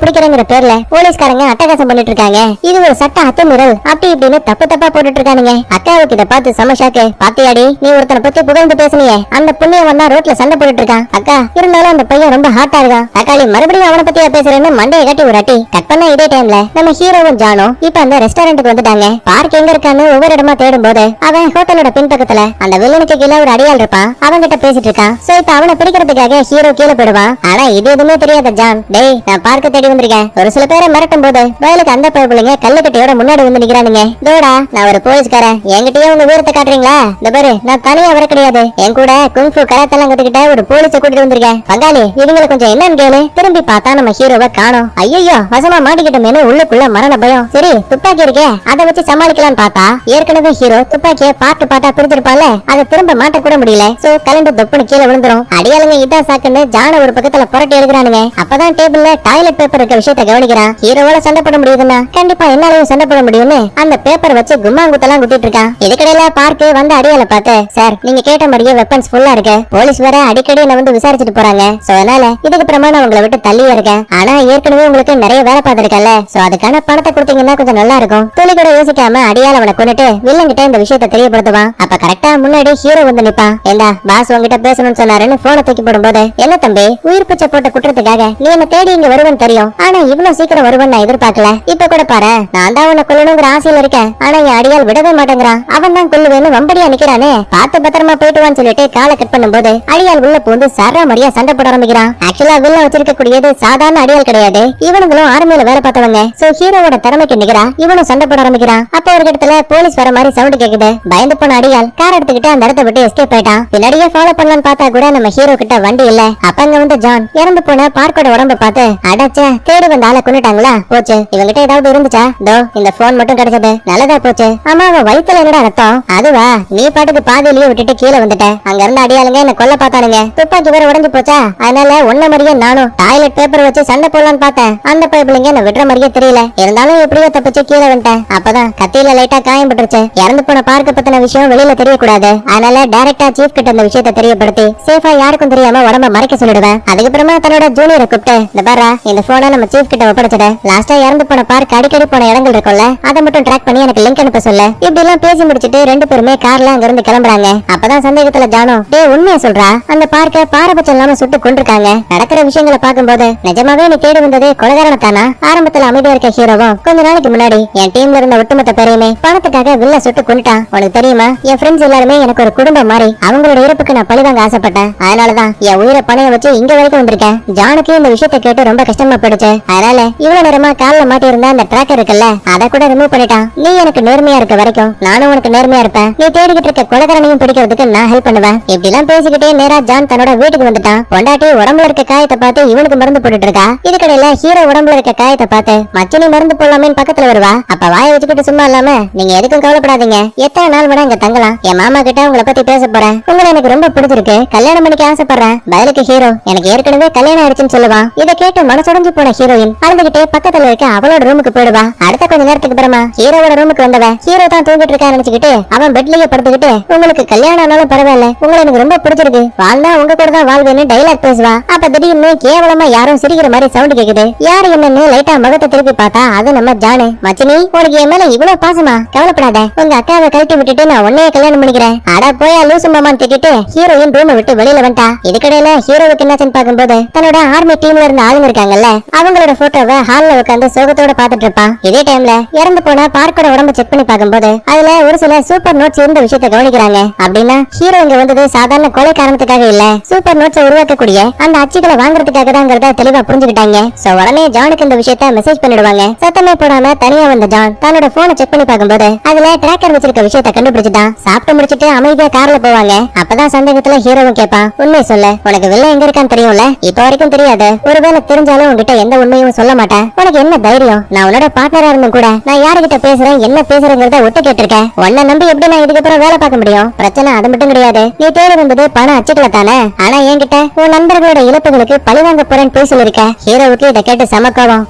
பிடிக்கிறங்கிற பேர்ல போலீஸ்காரங்க அட்டகாசம் பண்ணிட்டு இருக்காங்க. இது ஒரு சட்ட அத்துமீறல் அப்படி இப்படின்னு தப்பா போட்டுட்டு இருக்கானுங்க. அக்காவுக்கு இதை பார்த்து சமஷாக்கு. பாத்தியாடி, நீ ஒருத்தனை பத்தி புகழ்ந்து பேசுனியே, அந்த புண்ணியம் வந்தா ரோட்ல சண்டை போட்டுட்டு இருக்கான். அக்கா, இருந்தாலும் அந்த பையன் ரொம்ப ஹாட்டா இருக்கான். தக்காளி, மறுபடியும் அவனை பத்தியா பேசுறேன்னு மண்டையை கட்டி ஒரு அட்டி. கட் பண்ண இதே டைம்ல நம்ம ஹீரோவும் ஜானும் இப்ப அந்த ரெஸ்டாரண்ட்டுக்கு வந்துட்டாங்க. பார்க் எங்க இருக்கான்னு ஒவ்வொரு இடமா தேடும் போது அவன் ஹோட்டலோட பின்பக்கத்துல அந்த வில்லனுக்கு கீழே ஒரு அடியாள் இருப்பான். அவன் கிட்ட பேசிட்டு இருக்கான். சோ இப்ப அவனை பிடிக்கிறதுக்காக ஹீரோ கீழே போயிடுவான். ஆனா இது எதுவுமே தெரியாத ஜான், டேய் நான் பார்க்க தேடி வந்திருக்கேன். ஒரு சில பேரை மிரட்டும் போது வயலுக்கு அந்த பிள்ளைங்க கல்லுக்கட்டையோட முன்னாடி வந்து நிக்கிறானுங்க. தோடா, நான் ஒரு போலீஸ்காரன், என்கிட்டயே உங்க வீரத்தை காட்டுறீங்களா? இந்த பாரு, நான் தனியா வர கிடையாது, என் கூட குங்ஃபு கராத்தெல்லாம் கத்துக்கிட்ட ஒரு போலீஸ கூட்டிட்டு வந்திருக்கேன். பங்காளி, இவங்களை கொஞ்சம் என்னன்னு கேளு. திரும்பி பார்த்தா நம்ம ஹீரோவை காணோம். ஐயோ, வசமா மாட்டிக்கிட்டோமேனு உள்ளுக்குள்ள மரண பயம். சரி, துப்பாக்கி இருக்கே, அதை வச்சு சமாளிக்கலாம்னு பார்த்தா ஏற்கனவே ஹீரோ துப்பாக்கிய பாட்டா பிரிச்சிருப்பால, அதை திரும்ப மாட்ட கூட முடியல. சோ கலண்டு தொப்புன்னு கீழே விழுந்துரும். அடியாளுங்க இதா சாக்குன்னு ஜான ஒரு பக்கத்துல புரட்டி எடுக்கிறானுங்க. அப்பதான் டேபிள்ல டாய்லெட் பேப்பர் இருக்க விஷயத்த கவனிக்கிறான். ஹீரோவால சண்டை போட முடியுதுன்னா கண்டிப்பா என்னாலையும் சண்டை போட முடியும்னு அந்த பேப்பர் வச்சு கும்மாங்குத்தெல்லாம் குத்திட்டு இருக்கான். இதுக்கடையில பார்க்கு வந்து அடியால பார்த்து, சார் நீங்க கேட்ட மாதிரியே வெப்பன்ஸ் ஃபுல்லா இருக்கு. போலீஸ் வேற அடிக்கடி என்ன வந்து விசாரிச்சுட்டு போறாங்க. சோ அதனால இதுக்கு பிரமா நான் உங்களை விட்டு தள்ளியே இருக்கேன். ஆனா ஏற்கனவே உங்களுக்கு நிறைய வேலை பார்த்திருக்கல, சோ அதுக்கான பணத்தை கொடுத்தீங்கன்னா கொஞ்சம் நல்லா இருக்கும். துளி கூட யோசிக்காம அடியால அவனை கொண்டுட்டு வில்லன் கிட்ட இந்த விஷயத்தை தெரியப்படுத்துவான். அப்ப கரெக்டா முன்னாடி ஹீரோ வந்து நிப்பான். ஏண்டா பாஸ் உங்ககிட்ட பேசணும்னு சொன்னாருன்னு போனை தூக்கி போடும்போது, என்ன தம்பி, உயிர் பிச்சை போட்ட குற்றத்துக்காக நீ என்ன தேடி இங்க வருவன் தெரியும், ஆனா இவ்வளவு சீக்கிரம் வருவன் நான் எதிர்பார்க்கல. இப்ப கூட பாரு, நான் தான் உன்னை கொல்லணுங்கிற ஆசையில இருக்கேன், ஆனா என் அடியால் விடவே மாட்டேங்கிறான். அவன் தான் கொல்லுவேன்னு வம்படியா நிக்கிறானே, பார்த்து பத்திரமா போயிட்டு வான்னு சொல்லிட்டு காலை கட் பண்ணும்போது அடியால் உள்ள பூந்து சர்ற மாதிரியா சண்டை போட ஆரம்பிக்கிறான். ஆக்சுவலா வில்ல வச்சிருக்க கூடியது சாதாரண அடியால் கிடையாது, இவனுங்களும் ஆர்மியில வேலை பார்த்தவங்க. சோ ஹீரோவோட திறமைக்கு நிக்கிறா இவனும் சண்டை போட ஆரம்பிக்கிறான். அப்ப ஒரு இடத்துல போலீஸ் வர மாதிரி சவுண்ட் கேக்குது. பயந்து போன அடியால் கார் எடுத்துக்கிட்டு அந்த இடத்தை விட்டு எஸ்கேப் ஆயிட்டான். பின்னாடியே ஃபாலோ பண்ணலான்னு பார்த்தா கூட நம்ம ஹீரோ கிட்ட வண்டி இல்ல. அப்ப அங்க வந்து ஜான் இறந்து போன பார்க்கோட உடம்ப பார்த்து, அடச்சே தேடி வந்த ஆளை கொண்டுட்டாங்களா, போச்சு இவங்கிட்ட ஏதாவது இருந்துச்சா, தோ இந்த போன் மட்டும் கிடைச்சது, நல்லதா போச்சு. ஆமா அவன் வயித்துல என்னடா ரத்தம், அதுவா நீ பாட்டுக்கு பாதியிலேயே விட்டுட்டு கீழே வந்துட்ட, அங்க இருந்த அடியாளுங்க என்ன கொல்ல பார்த்தானுங்க, துப்பாக்கி வேற உடஞ்சு போச்சா, அதனால ஒன்ன மாதிரியே நானும் டாய்லெட் பேப்பர் வச்சு சண்டை போடலான்னு பார்த்தேன். அந்த பைப்பிள்ளைங்க என்ன விடுற மாதிரியே தெரியல, இருந்தாலும் எப்படியோ தப்பிச்சு கீழே வந்துட்டேன். அப்பதான் கத்தியில லைட்டா காயம் பட்டுருச்சு. இறந்து போன பார்க்க பத்தின விஷயம் வெளியில தெரியக்கூடாது, அதனால டைரக்டா சீஃப் கிட்ட அந்த விஷயத்தை தெரியப்படுத்தி சேஃபா யாருக்கும் தெரியாம உடம்ப மறைக்க சொல்லிடுவேன். அதுக்கப்புறமா தன்னோட ஜூனியரை கூப்பிட்டு, இந்த பாரா இந்த போனை நம்ம சீஃப் கிட்ட ஒப்படைச்சிட, லாஸ்டா இறந்து போன பார்க் அடிக்கடி போன இடங்கள் இருக்கும்ல, அதை மட்டும் ட்ராக் பண்ணி எனக்கு லிங்க் அனுப்ப சொல்ல. இப்படி எல்லாம் பேசி முடிச்சிட்டு ரெண்டு பேருமே கார்ல அங்க இருந்து கிளம்புறாங்க. அப்பதான் சந்தேகத்துல ஜானோ, டே உண்மையா சொல்றா, அந்த பார்க்க பாரபட்சம் இல்லாம சுட்டு கொண்டிருக்காங்க, நடக்கிற விஷயங்களை பார்க்கும்போது நிஜமாவே நீ தேடி வந்தது கொலைகாரன தானா? ஆரம்பத்துல அமைதியா இருக்க ஹீரோவும் கொஞ்ச நாளைக்கு முன்னாடி என் டீம்ல இருந்த ஒட்டுமொத்த பேரையுமே பணத்துக்காக வில்ல சுட்டு கொண்டுட்டான். உனக்கு தெரியுமா, என் ஃப்ரெண்ட்ஸ் எல்லாருமே எனக்கு ஒரு குடும்பம் மாதிரி, அவங்களோட இறப்புக்கு நான் பழிவாங்க ஆசைப்பட்டேன், அதனாலதான் என் உயிரை பணைய வச்சு இங்க வரைக்கும் வந்திருக்கேன். ஜானுக்கு இந்த விஷயத்தை கேட்டு ரொம்ப கஷ்டமா போயிடுச்சு, அதனால இவ்வளவு நேரமா கால்ல மாட்டி இருந்த அந்த டிராக்கர் இருக்குல்ல, அதை கூட ரிமூவ் பண்ணிட்டான். நீ எனக்கு நேர்மையா இருக்க வரைக்கும் நானும் உனக்கு நேர்மையா இருப்பேன், நீ தேடிக்கிட்டு இருக்க கொலைகாரனையும் பிடிக்கிறதுக்கு நான் ஹெல்ப் பண்ணுவேன். இப்படி எல்லாம் பேசிக்கிட்டே நேரா ஜான் தன்னோட வீட்டுக்கு வந்துட்டான். பொண்டாட்டி உடம்புல இருக்க காயத்தை பார்த்து இவனுக்கு மருந்து போட்டுட்டு இருக்கா. இதுக்கடையில ஹீரோ உடம்புல இருக்க காயத்தை பார்த்து மச்சினி மருந்து போடலாமேன்னு பக்கத்துல வருவா. அப்ப வாயை வச்சுக்கிட்டு சும்மா இல்லாம, நீங்க எதுக்கும் கவலைப்படாதீங்க, எத்தனை நாள் வேணா இங்க தங்கலாம், என் மாமா கிட்ட உங்களை பத்தி பேச போறேன், உங்களை எனக்கு ரொம்ப பிடிச்சிருக்கு, கல்யாணம் பண்ணிக்க ஆசைப்படுறேன். பதிலுக்கு ஹீரோ, எனக்கு ஏற்கனவே கல்யாணம் ஆயிடுச்சுன்னு சொல்லுவான். இதை கேட்டு மனசுடைஞ்சு போன ஹீரோயின் அழுதுகிட்டே பக்கத்துல இருக்க அவளோட ரூமுக்கு போயிடுவா. அடுத்த கொஞ்ச நேரத்துக்கு அப்புறமா ஹீரோவோட ரூமுக்கு வந்தவ ஹீரோ தான் தூங்கிட்டு இருக்கான்னு நினைச்சுக்கிட்டு அவன் பெட்லயே படுத்துக்கிட்டு, உங்களுக்கு கல்யாணம் ஆனாலும் பரவாயில்ல, உங்களை எனக்கு ரொம்ப பிடிச்சிருக்கு, வாழ்ந்தா உங்க கூட தான் வாழ்வேன்னு டைலாக் பேசுவா. அப்ப திடீர்னு கேவலமா யாரும் சிரிக்கிற மாதிரி சவுண்ட் கேக்குது. யாரு என்னன்னு லைட்டா முகத்தை திருப்பி பார்த்தா அது நம்ம ஜானு. மச்சினி உனக்கு என் மேல இவ்வளவு பாசமா, கவலைப்படாத, உங்க அக்காவை கழட்டி விட்டுட்டு நான் உன்னையே கல்யாணம் பண்ணிக்கிறேன். அட போயா லூசு மாமான்னு திட்டிட்டு ஹீரோயின் ரூமை விட்டு வெளியில வந்துட்டா. இதுக்கடையில ஹீரோவுக்கு என்னாச்சுன்னு பார்க்கும்போது தன்னோட ஆர்மி டீம்ல இருந்த ஆளுங்க இருக்காங்கல்ல, அவங்களோட போட்டோவை ஹால்ல உட்காந்து சோகத்தோட பாத்துட்டு இருப்பான். இதே டைம்ல இறந்து போன பார்க்கோட உடம்ப செக் பண்ணி பார்க்கும்போது அதுல ஒரு சில சூப்பர் நோட்ஸ் இருந்த விஷயத்தை கவனிக்கிறாங்க. அப்படின்னா ஹீரோ இங்க வந்தது சாதாரண கொலை காரணத்துக்காக இல்ல, சூப்பர் நோட்ஸ் உருவாக்கக்கூடிய அந்த அச்சுகளை வாங்குறதுக்காக தாங்கிறத தெளிவா புரிஞ்சுக்கிட்டாங்க. சோ உடனே ஜானுக்கு இந்த விஷயத்த மெசேஜ் பண்ணிடுவாங்க. சத்தமே போடாம தனியா வந்த ஜான் தன்னோட போனை செக் பண்ணி பார்க்கும்போது அதுல டிராக்கர் வச்சிருக்க விஷயத்த கண்டுபிடிச்சிட்டான். சாப்பிட்டு முடிச்சிட்டு அமைதியா கார்ல போவாங்க. அப்பதான் சந்தேகத்துல ஹீரோவும் கேட்பான், உண்மை சொல்ல, உனக்கு வில்ல எங்க இருக்கான்னு தெரியும்ல? இப்ப வரைக்கும் தெரியாது, ஒருவேளை தெரிஞ்சாலும் உன்கிட்ட எந்த உண்மையும் சொல்ல மாட்டேன், உனக்கு என்ன தைரியம்? நான் உன்னோட பார்ட்னரா இருந்தும் கூட நான் யாருகிட்ட பேசுறேன் என்ன பேசுறேங்கிறத ஒட்டு கேட்டிருக்கேன். உன்னை நம்பி எப்படி நான் இதுக்கப்புறம் வேலை பார்க்க முடியும்? பிரச்சனை அது மட்டும் கிடையாது, நீ தேடி வந்தது பண அச்சுக்களை தானே, ஆனா என்கிட்ட உன் நண்பர்களோட இழப்புகளுக்கு பழிவாங்க போறேன்னு போய் சொல்லிருக்க. ஹீரோவுக்கு இதை கேட்டு சமக்காவும்,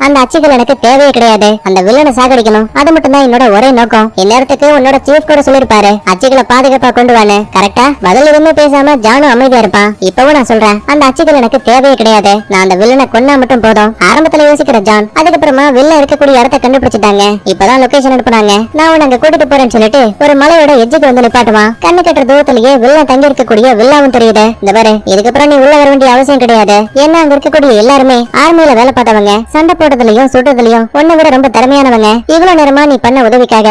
அந்த அச்சுகள் எனக்கு தேவையே கிடையாது, அந்த வில்லனை சாகடிக்கணும், அது மட்டும் தான் என்னோட ஒரே நோக்கம். இந்நேரத்துக்கு உன்னோட சீஃப் கூட சொல்லிருப்பாரு அச்சுகளை பாதுகாப்பா கொண்டு வானு. கரெக்டா? பதில் எதுவுமே பேசாம ஜானு அமைதியா இருப்பான். இப்பவும் நான் சொல்றேன், அந்த அச்சுகள் எனக்கு தேவையே கிடையாது, நான் அந்த வில்லனை கொன்னா மட்டும் போதும். ஆரம்பத்துல யோசிக்கிற ஜான் அதுக்கப்புறமா வில்ல இருக்கக்கூடிய இடத்தை கண்டுபிடிச்சிட்டாங்க. இப்பதான் லொகேஷன் அனுப்புனாங்க. நான் உன்னை அங்க கூட்டிட்டு போறேன்னு சொல்லிட்டு ஒரு மலையோட எஜ்ஜுக்கு வந்து நிப்பாட்டுவான். கண்ணு கட்டுற தூரத்திலேயே வில்லன் தங்கி இருக்கக்கூடிய வில்லாவும் தெரியுது. இந்த பாரு, இதுக்கப்புறம் நீ உள்ள வர வேண்டிய அவசியம் கிடையாது, ஏன்னா அங்க இருக்கக்கூடிய எல்லாருமே ஆர்மியில வேலை பார்த்தவங்க, சண்டை போடுறதுலயும் சுடுறதுலயும் உன்னை விட ரொம்ப திறமையானவங்க. இவ்வளவு நேரமா நீ பண்ண உதவிக்காக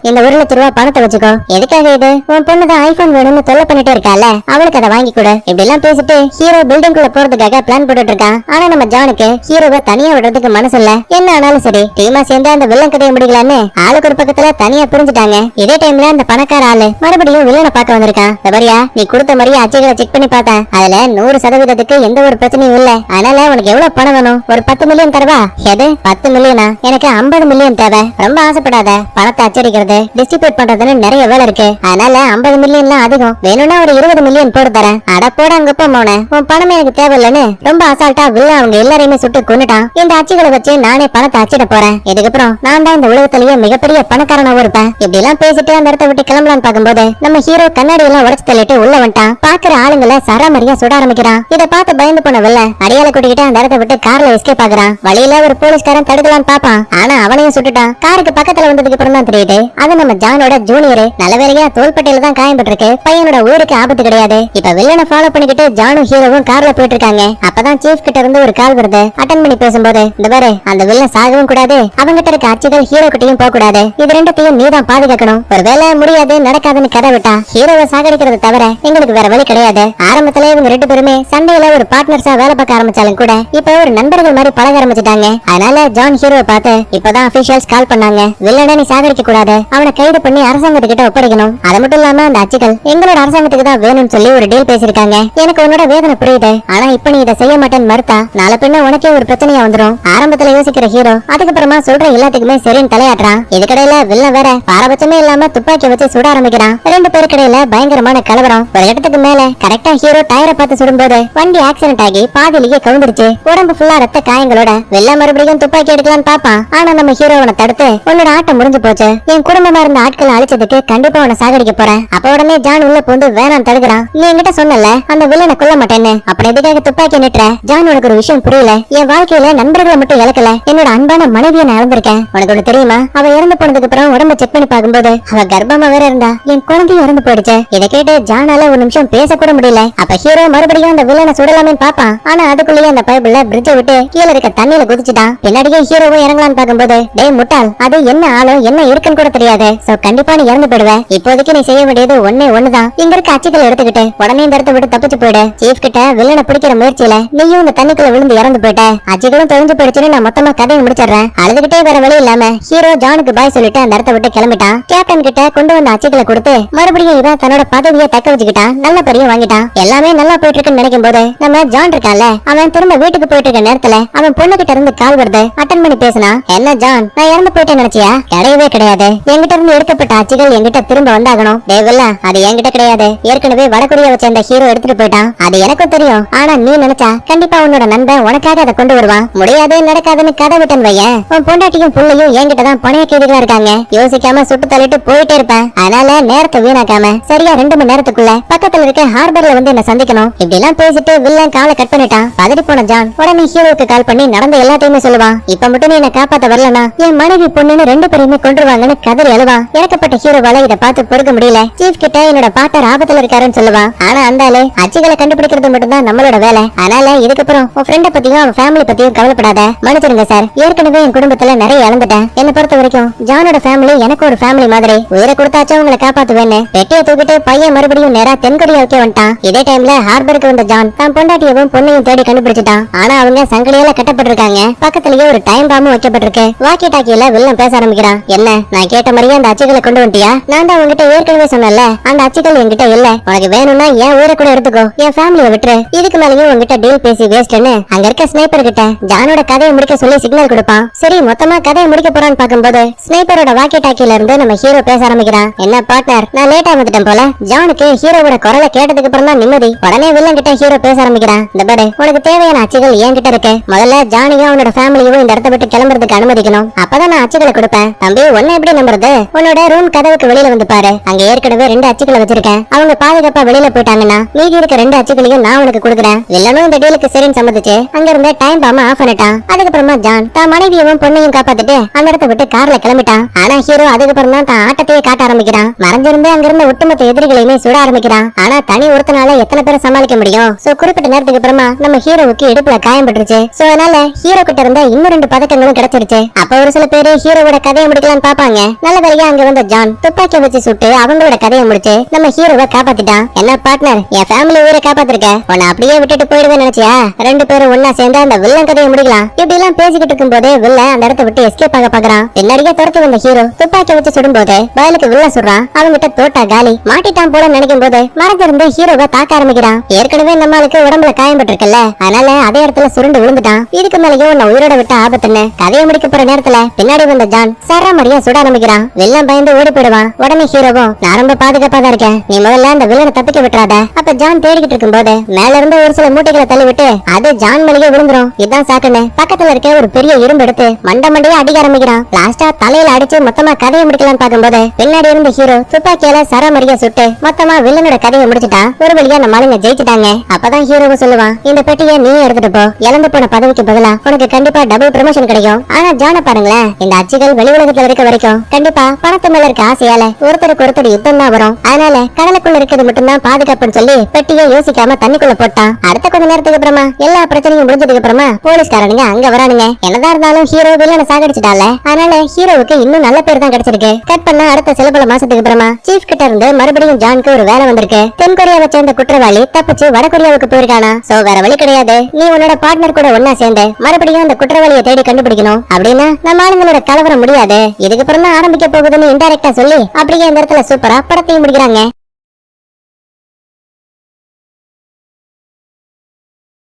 இந்த 1 லட்சம் ரூபாய் பணத்தை வச்சுக்கோ. எதுக்காக இது? உன் பொண்ணுதான் ஐபோன் வேணும்னு தொல்லை பண்ணிட்டே இருக்கால, அவளுக்கு அதை வாங்கி கொடு. இப்படி எல்லாம் பேசிட்டு ஹீரோ பில்டிங் குள்ள போறதுக்காக பிளான் போட்டுட்டு இருக்கான். ஆனா நம்ம ஜானுக்கு ஹீரோவை தனியா விடுறதுக்கு மனசு இல்ல. என்ன ஆனாலும் சரி டீமா சேர்ந்து அந்த வில்லன் கதையை முடிக்கலான்னு ஆளுக்கு ஒரு பக்கத்துல தனியா பிரிஞ்சுட்டாங்க. இதே டைம்ல அந்த பணக்கார ஆளு மறுபடியும் வில்லனை பார்க்க வந்திருக்கான். தவறியா, நீ கொடுத்த மாதிரியே அச்சைகளை செக் பண்ணி பார்த்தேன், அதுல 100% எந்த ஒரு பிரச்சனையும் இல்ல, அதனால உனக்கு எவ்வளவு பணம் வேணும்? ஒரு 10 மில்லியன் தரவா? எது 10 மில்லியனா? எனக்கு 50 மில்லியன் தேவை. ரொம்ப ஆசைப்படாத, பணத்தை அச்சடிக்கிறது டிஸ்ட்ரிபியூட் பண்றதுன்னு நிறைய வேலை இருக்கு, அதனால 50 மில்லியன்லாம் அதிகம், வேணும்னா ஒரு 20 மில்லியன் போட்டு தரேன். அட போட அங்கப்ப மோன, உன் பணமே எனக்கு தேவையில்லன்னு ரொம்ப அசால்ட்டா வில்ல அவங்க எல்லாரையுமே சுட்டு கொன்னுட்டான். இந்த அச்சுகளை வச்சு நானே பணத்தை அச்சிட போறேன், இதுக்கப்புறம் நான் தான் இந்த உலகத்திலேயே மிகப்பெரிய பணக்காரனாவும் இருப்பேன். இப்படி எல்லாம் பேசிட்டு அந்த இடத்த விட்டு கிளம்பலான்னு பார்க்கும்போது நம்ம ஹீரோ கண்ணாடி எல்லாம் உடைச்சு தள்ளிட்டு உள்ள வந்துட்டான். பாக்குற ஆளுங்களை சராமரியா சுட ஆரம்பிக்கிறான். இதை பார்த்து பயந்து போன வில்ல அடியால கூட்டிக்கிட்டு அந்த இடத்த விட்டு கார்ல எஸ்கேப் ஆகுறான். வழியில ஒரு போலீஸ்காரன் தடுக்கலான்னு பாப்பான், ஆனா அவனையும் சுட்டுட்டான். காருக்கு பக்கத்துல வந்ததுக்கு அப்புறம் தான் தெரியுது அது நம்ம ஜானோட ஜூனியர். நல்லவேளையா தோள்பட்டையில தான் காயப்பட்டிருக்கு, பையனோட உயிருக்கு ஆபத்து கிடையாது. இப்ப வில்லனை ஃபாலோ பண்ணிக்கிட்டு ஜானும் ஹீரோவும் கார்ல போயிட்டு இருக்காங்க. அப்பதான் சீஃப் கிட்ட இருந்து ஒரு கால் வருது. அட்டன் பண்ணி பேசும்போது, இந்த பாரு, அந்த வில்லன் சாகவும் கூடாது, அவங்கிட்ட இருக்க அச்சுகள் ஹீரோ கிட்டையும் போக கூடாது, இது ரெண்டத்தையும் நீதான் பாதுகாக்கணும். கேட்கணும். ஒருவேளை முடியாது நடக்காதுன்னு கதை விட்டா ஹீரோவை சாகடிக்கிறது தவிர எங்களுக்கு வேற வழி கிடையாது. ஆரம்பத்துல இவங்க 2 பேருமே சண்டையில ஒரு பார்ட்னர்ஸா வேலை பார்க்க ஆரம்பிச்சாலும் கூட இப்ப ஒரு நண்பர்கள் மாதிரி பழக ஆரம்பிச்சிட்டாங்க. அதனால ஜான் ஹீரோவை பார்த்து இப்பதான் அபிஷியல்ஸ் கால் பண்ணாங்க. வில்லனை நீ சாகடிக்க கூடாது, அவனை கைது பண்ணி அரசாங்கத்துக்கிட்ட ஒப்படைக்கணும். அது மட்டும் இல்லாம அந்த அச்சுகள் எங்களோட அரசாங்கத்துக்கு தான் வேணும்னு சொல்லி ஒரு டீல் பேசிருக்காங்க. எனக்கு உன்னோட வேதனை புரியுது, ஆனா இப்ப நீ இதை செய்ய மாட்டேன்னு மறுத்தா நாளை பின்ன உனக்கே ஒரு பிரச்சனையா வந்துரும். ஆரம்பத்துல யோசிக்கிற ஹீரோ அதுக்கப்புறமா சொல்ற எல்லாத்துக்குமே சரின்னு தலையாட்டுறான். இதுக்கடையில வில்லன் வேற பாரபட்சமே இல்லாம துப்பாக்கி வச்சு சுட ஆரம்பிக்கிறான். 2 பேருக்கு இடையில பயங்கரமான கலவரம். ஒரு இடத்துக்கு மேல கரெக்டா ஹீரோ டயரை பார்த்து சுடும்போது வண்டி ஆக்சிடென்ட் ஆகி பாதியிலேயே கவுந்துருச்சு. உடம்பு ஃபுல்லா ரத்த காயங்களோட வில்லன் மறுபடியும் துப்பாக்கி எடுக்கலான்னு பாப்பான். ஆனா நம்ம ஹீரோவனை தடுத்து உன்னோட ஆட்டம் முடிஞ்சு போச்சு, என் குடும்பமா இருந்த ஆட்களை அழிச்சதுக்கு கண்டிப்பா உன்னை சாகடிக்க போறேன். அப்ப உடனே ஜான் உள்ள பூந்து வேணாம் தடுக்கிறான். நீ என்கிட்ட சொன்னல அந்த வில்லனை கொல்ல மாட்டேன்னு, அப்படி எதுக்காக துப்பாக்கி நிட்டுற? ஜான் உனக்கு ஒரு விஷயம் புரியல, என் வாழ்க்கையில நண்பர்களை மட்டும் இழக்கல, என்னோட அன்பான மனைவியை நான் இழந்திருக்கேன். உனக்கு ஒண்ணு தெரியுமா? அவ இறந்து போனதுக்கு அப்புறம் உடம்ப செக் பண்ணி பார்க்கும்போது அவ கர்ப்பமா வேற இருந்தா, என் குழந்தையும் இறந்து போயிடுச்சு. இதை கேட்டு ஜானால ஒரு நிமிஷம் பேச கூட முடியல. அப்ப ஹீரோ மறுபடியும் அந்த வில்லனை சுடலாமே பாப்பான். ஆனா அதுக்குள்ளேயே அந்த பைபிள்ல பிரிட்ஜை விட்டு கீழே இருக்க தண்ணியில குதிச்சுட்டான். பின்னாடியே ஹீரோவும் இறங்கலான்னு பார்க்கும்போது டேய் முட்டாள், அது என்ன ஆளும் என்ன இருக்குன்னு கூட தெரியாது, சோ கண்டிப்பா நீ இறந்து போயிடுவ. இப்போதைக்கு நீ செய்ய வேண்டியது ஒண்ணுதான், இங்க இருக்க அச்சுக்களை எடுத்துக்கிட்டு உடனே இந்த இடத்தை விட்டு தப்பிச்சு போயிடு. சீஃப் கிட்ட வில்லனை பிடிக்கிற முயற்சியில நீயும் இந்த தண்ணிக்குள்ள விழுந்து இறந்து போயிட்ட. அச்சுகளும் தொலைஞ்சு போயிடுச்சுன்னு நான் மொத்தமா கதையை முடிச்சிடுறேன். அழுதுகிட்டே வேற வழி இல்லாம ஹீரோ ஜானுக்கு பாய் சொல்லிட்டு அந்த இடத்தை விட்டு கிளம்பிட்டான். கேப்டன் கிட்ட கொண்டு வந்த அச்சுகளை கொடுத்து மறுபடியும் இவன் தன்னோட பதவியை தக்க வச்சுக்கிட்டான். நல்ல பெரிய வாங்கிட்டான். எல்லாமே நல்லா போயிட்டு இருக்குன்னு நினைக்கும் போது நம்ம ஜான் இருக்கான்ல, அவன் திரும்ப வீட்டுக்கு போயிட்டு இருக்க நேரத்துல அவன் பொண்ணு கிட்ட இருந்து கால் வருது. அட்டன் பண்ணி பேசினா, என்ன ஜான் நான் இறந்து போயிட்டேன்னு நினைச்சியா? கிடையவே கிடையாது, என்கிட்ட இருந்து எடுக்கப்பட்ட அச்சுகள் என்கிட்ட திரும்ப வந்தாகணும். தேவல்ல அது என்கிட்ட கிடையாது, ஏற்கனவே வடகொரியா வச்ச அந்த ஹீரோ எடுத்துட்டு போயிட்டான். அது எனக்கும் தெரியும், ஆனா நீ நினைச்சா கண்டிப்பா உன்னோட நண்பன் உனக்காக அதை கொண்டு வருவான். முடியாது நடக்காதுன்னு கதை விட்டன் வையன், உன் பொண்டாட்டியும் புள்ளையும் என்கிட்ட தான் பணைய கைதிகளா இருக்காங்க. யோசிக்காம சுட்டு தள்ளிட்டு போயிட்டே இருப்பேன். அதனால நேரத்தை வீணாக்காம சரியா 2 மணி நேரத்துக்குள்ள பக்கத்துல இருக்க ஹார்பர்ல வந்து என்ன சந்திக்கணும். இப்படி எல்லாம் பேசிட்டு வில்லன் காலை கட் பண்ணிட்டான். பதறி போன ஜான் உடனே ஹீரோக்கு கால் பண்ணி நடந்த எல்லாத்தையுமே சொல்லுவான். இப்ப மட்டும் நீ என்ன காப்பாத்த வரலனா என் மனைவி பொண்ணுன்னு 2 பேரையுமே கொண்டுருவாங்கன்னு கதறி எழுவான். இறக்கப்பட்ட ஹீரோவால இதை பார்த்து பொறுக்க முடியல. சீஃப் கிட்ட என்னோட பாட்டர் ஆபத்துல இருக்காருன்னு சொல்லுவான். ஆனா அந்த ஆளு அச்சுகளை கண்டுபிடிக்கிறது மட்டும்தான் நம்மளோட வேலை. அதனால இதுக்கப்புறம் உன் ஃப்ரெண்ட பத்தியும் அவன் ஃபேமிலி பத்தியும் கவலைப்படாத. மன்னிச்சிருங்க சார், ஏற்கனவே என் குடும்பத்துல நிறைய இழந்துட்டேன். என்ன பொறுத்த வரைக்கும் ஜானோட ஃபேமிலி எனக்கு ஒரு ஃபேமிலி மாதிரி. உயிரை கொடுத்தாச்சும் உங்களை காப்பாத்துவேன்னு பெட்டியை தூக்கிட்டு பையன் மறுபடியும் நேரா தென்கொரியாவுக்கே வந்துட்டான். இதே டைம்ல ஹார்பருக்கு வந்த ஜான் தான் பொண்டாட்டியவும் பொண்ணையும் தேடி கண்டுபிடிச்சிட்டான். ஆனா அவங்க சங்கிலியால கட்டப்பட்டிருக்காங்க. பக்கத்துலயே ஒரு டைம் பாம்பு வைக்கப்பட்டிருக்கு. வாக்கி டாக்கியில வில்லன் பேச ஆரம்பிக்கிறான். என்ன நான் கேட்ட மாதிரியே அந்த அச்சுகளை கொண்டு வந்துட்டியா? நான் தான் உங்ககிட்ட ஏற்கனவே சொன்னல, அந்த அச்சுகள் என்கிட்ட இல்ல. உனக்கு வேணும்னா என் உயிரை கூட எடுத்துக்கோ, என் ஃபேமிலியை விட்டுரு. இதுக்கு மேலயும் உங்ககிட்ட டீல் பேசி வேஸ்ட்னு அங்க இருக்க ஸ்னைப்பர் கிட்ட ஜானோட கதையை முடிக்க சொல்லி சிக்னல் கொடுப்பான். சரி மொத்தமா கதையை முடிக்க போறான்னு பாக்கும்போது ஸ்னைப்பரோட வாக்கி டாக்கில இருந்து நம்ம ஹீரோ பேச ஆரம்பிக்கிறான். என்ன பார்ட்னர், நான் லேட்டா வந்துட்டேன் போல. ஜானுக்கு ஹீரோவோட குரலை கேட்டதுக்கு அப்புறம் தான் நிம்மதி. உடனே வில்லன் கிட்ட ஹீரோ பேச ஆரம்பிக்கிறான். இந்த பாரு, உனக்கு தேவையான அச்சுகள் என்கிட்ட இருக்கு. முதல்ல ஜானியும் அவனோட ஃபேமிலியும் இந்த இடத்தை விட்டு கிளம்புறதுக்கு அனுமதிக்கணும். அப்பதான் நான் அச்சுகளை கொடுப்பேன். தம்பி உன்னை எப்படி நம்புறது? உன்னோட ரூம் கதவுக்கு வெளியில வந்து பாரு, அங்க ஏற்கனவே 2 அச்சுகளை வச்சிருக்கேன். அவங்க பாதுகாப்பா வெளியில போயிட்டாங்கன்னா மீதி இருக்க 2 அச்சுகளையும் நான் உனக்கு கொடுக்குறேன். வில்லனும் இந்த டீலுக்கு சரின்னு சம்மதிச்சு அங்க இருந்த டைம் பாம்பை ஆஃப் பண்ணிட்டான். அதுக்கப்புறமா ஜான் தான் மனைவியவும் பொண்ணையும் காப்பாத்திட்டு அந்த இடத்தை விட்டு கார்ல கிளம்பிட்டான். ஆனா ஹீரோ அதுக்கப்புறம் தான் ஆட்டத்தையே காட்ட ஆரம்பிக்கிறான். மறைஞ்சிருந்து அங்க இருந்த ஒட்டுமொத்த எதிரிகளையுமே சுட ஆரம்பிக்கிறான். ஆனா தனி ஒருத்தனால எத்தனை பேரை சமாளிக்க முடியும்? சோ குறிப்பிட்ட நேரத்துக்கு அப்புறமா நம்ம ஹீரோவுக்கு இடுப்புல காயம் பட்டுருச்சு. சோ அதனால ஹீரோ கிட்ட இருந்த இன்னும் 2 பதக்கங்களும் கிடைச்சிருச்சு. அப்ப ஒரு சில பேரு ஹீரோவோட கதையை முடிக்கலாம்னு பாப்பாங்க. நல்ல வேலையா அங்க வந்த ஜான் துப்பாக்கி வச்சு சுட்டு அவங்களோட கதையை முடிச்சு நம்ம ஹீரோவை காப்பாத்திட்டான். என்ன பார்ட்னர், என் ஃபேமிலி உயிரை காப்பாத்திருக்க, உன்னை அப்படியே விட்டுட்டு போயிடுவேன்னு நினைச்சியா? 2 பேரும் ஒன்னா சேர்ந்து அந்த வில்லன் கதையை முடிக்கலாம். இப்படி எல்லாம் பேசிக்கிட்டு இருக்கும் போதே வில்லன் அந்த இடத்தை விட்டு எஸ்கேப் ஆக பாக்குறான். பின்னாடியே துரத்தி வந்த ஹீரோ துப்பாக்கி வச்சு சுடும்போது பயலுக்கு வில்லன் சொல்றான். அவங்கிட்ட தோட்டா காலி மாட்டிட்டான் போல நினைக்கும் போது மறைஞ்சிருந்து ஹீரோவை தாக்க ஆரம்பிக்கிறான். ஏற்கனவே நம்மளுக்கு உடம்புல காயம் பட்டிருக்கல, அதனால அதே இடத்துல சுருண்டு விழுந்துட்டான். இதுக்கு மேலேயும் உன்னை உயிரோட விட்ட ஆபத்துன்னு கதையை முடிக்க போற நேரத்துல பின்னாடி வந்த ஜான் சராமரியா சுட ஆரம்பிக்கிறான். வில்லன் பயந்து ஓடி போயிடுவான். உடனே ஹீரோவும் நான் ரொம்ப பாதுகாப்பா தான் இருக்கேன், நீ முதல்ல அந்த வில்லனை தப்பிக்க விட்டுறாத. அப்ப ஜான் தேடிக்கிட்டு இருக்கும் போது மேல இருந்து ஒரு சில மூட்டைகளை தள்ளி விட்டு அது ஜான் மேலேயே விழுந்துரும். இதான் சாக்குன்னு பக்கத்துல இருக்க ஒரு பெரிய இரும்பு எடுத்து மண்டையே அடிக்க ஆரம்பிக்கிறான். லாஸ்டா தலையில அடிச்சு மொத்தமா கதையை முடிக்கலாம் பாக்கும்போது பின்னாடி இருந்த ஹீரோ துப்பாக்கியால சராமரியா சுட்டு மொத்தமா வில்லனோட கதையை முடிச்சுட்டா. ஒரு வழியா நம்ம ஆளுங்க ஜெயிச்சுட்டாங்க. அப்பதான் ஹீரோவை சொல்லுவான், இந்த பெட்டியை நீ எடுத்துட்டு போ, இழந்து போன பதவிக்கு பதிலா உனக்கு கண்டிப்பா டபுள் ப்ரமோஷன் கிடைக்கும். ஆனா ஜான பாருங்களேன், இந்த அச்சுகள் வெளி உலகத்துல இருக்க வரைக்கும் கண்டிப்பா பணத்து மேல இருக்க ஆசையால ஒருத்தருக்கு ஒருத்தர் யுத்தம் தான் வரும். அதனால கடலுக்குள்ள இருக்கிறது மட்டும்தான் பாதுகாப்புன்னு சொல்லி பெட்டியை யோசிக்காம தண்ணிக்குள்ள போட்டான். அடுத்த கொஞ்ச நேரத்துக்கு அப்புறமா எல்லா பிரச்சனையும் முடிஞ்சதுக்கு அப்புறமா போலீஸ்காரனுங்க அங்க வரானுங்க. என்னதான் இருந்தாலும் ஹீரோ வில்லனை சாகடிச்சிட்டால, அதனால ஹீரோவுக்கு இன்னும் நல்ல பேர் தான் கிடைச்சிருக்கு. கட் பண்ண அடுத்த சில பல மாசத்துக்கு அப்புறமா சீஃப் கிட்ட இருந்து மறுபடியும் ஜானுக்கு ஒரு வேலை வந்திருக்கு. தென் கொரியாவை சேர்ந்த குற்றவாளி தப்பிச்சு வட கொரியாவுக்கு போயிருக்கானா. சோ வேற வழி கிடையாது, நீ உன்னோட பார்ட்னர் கூட ஒன்னா சேர்ந்து மறுபடியும் அந்த குற்றவாளியை தேடி கண்டுபிடிக்கணும். அப்படின்னா நம்ம ஆளுங்களோட கலவரம் முடியாது, இதுக்கப்புறம் தான் ஆரம்பிக்க போகுதுன்னு இன்டைரக்டா சொல்லி அப்படியே இந்த இடத்துல சூப்பரா படத்தையும் முடிக்கிறாங்க.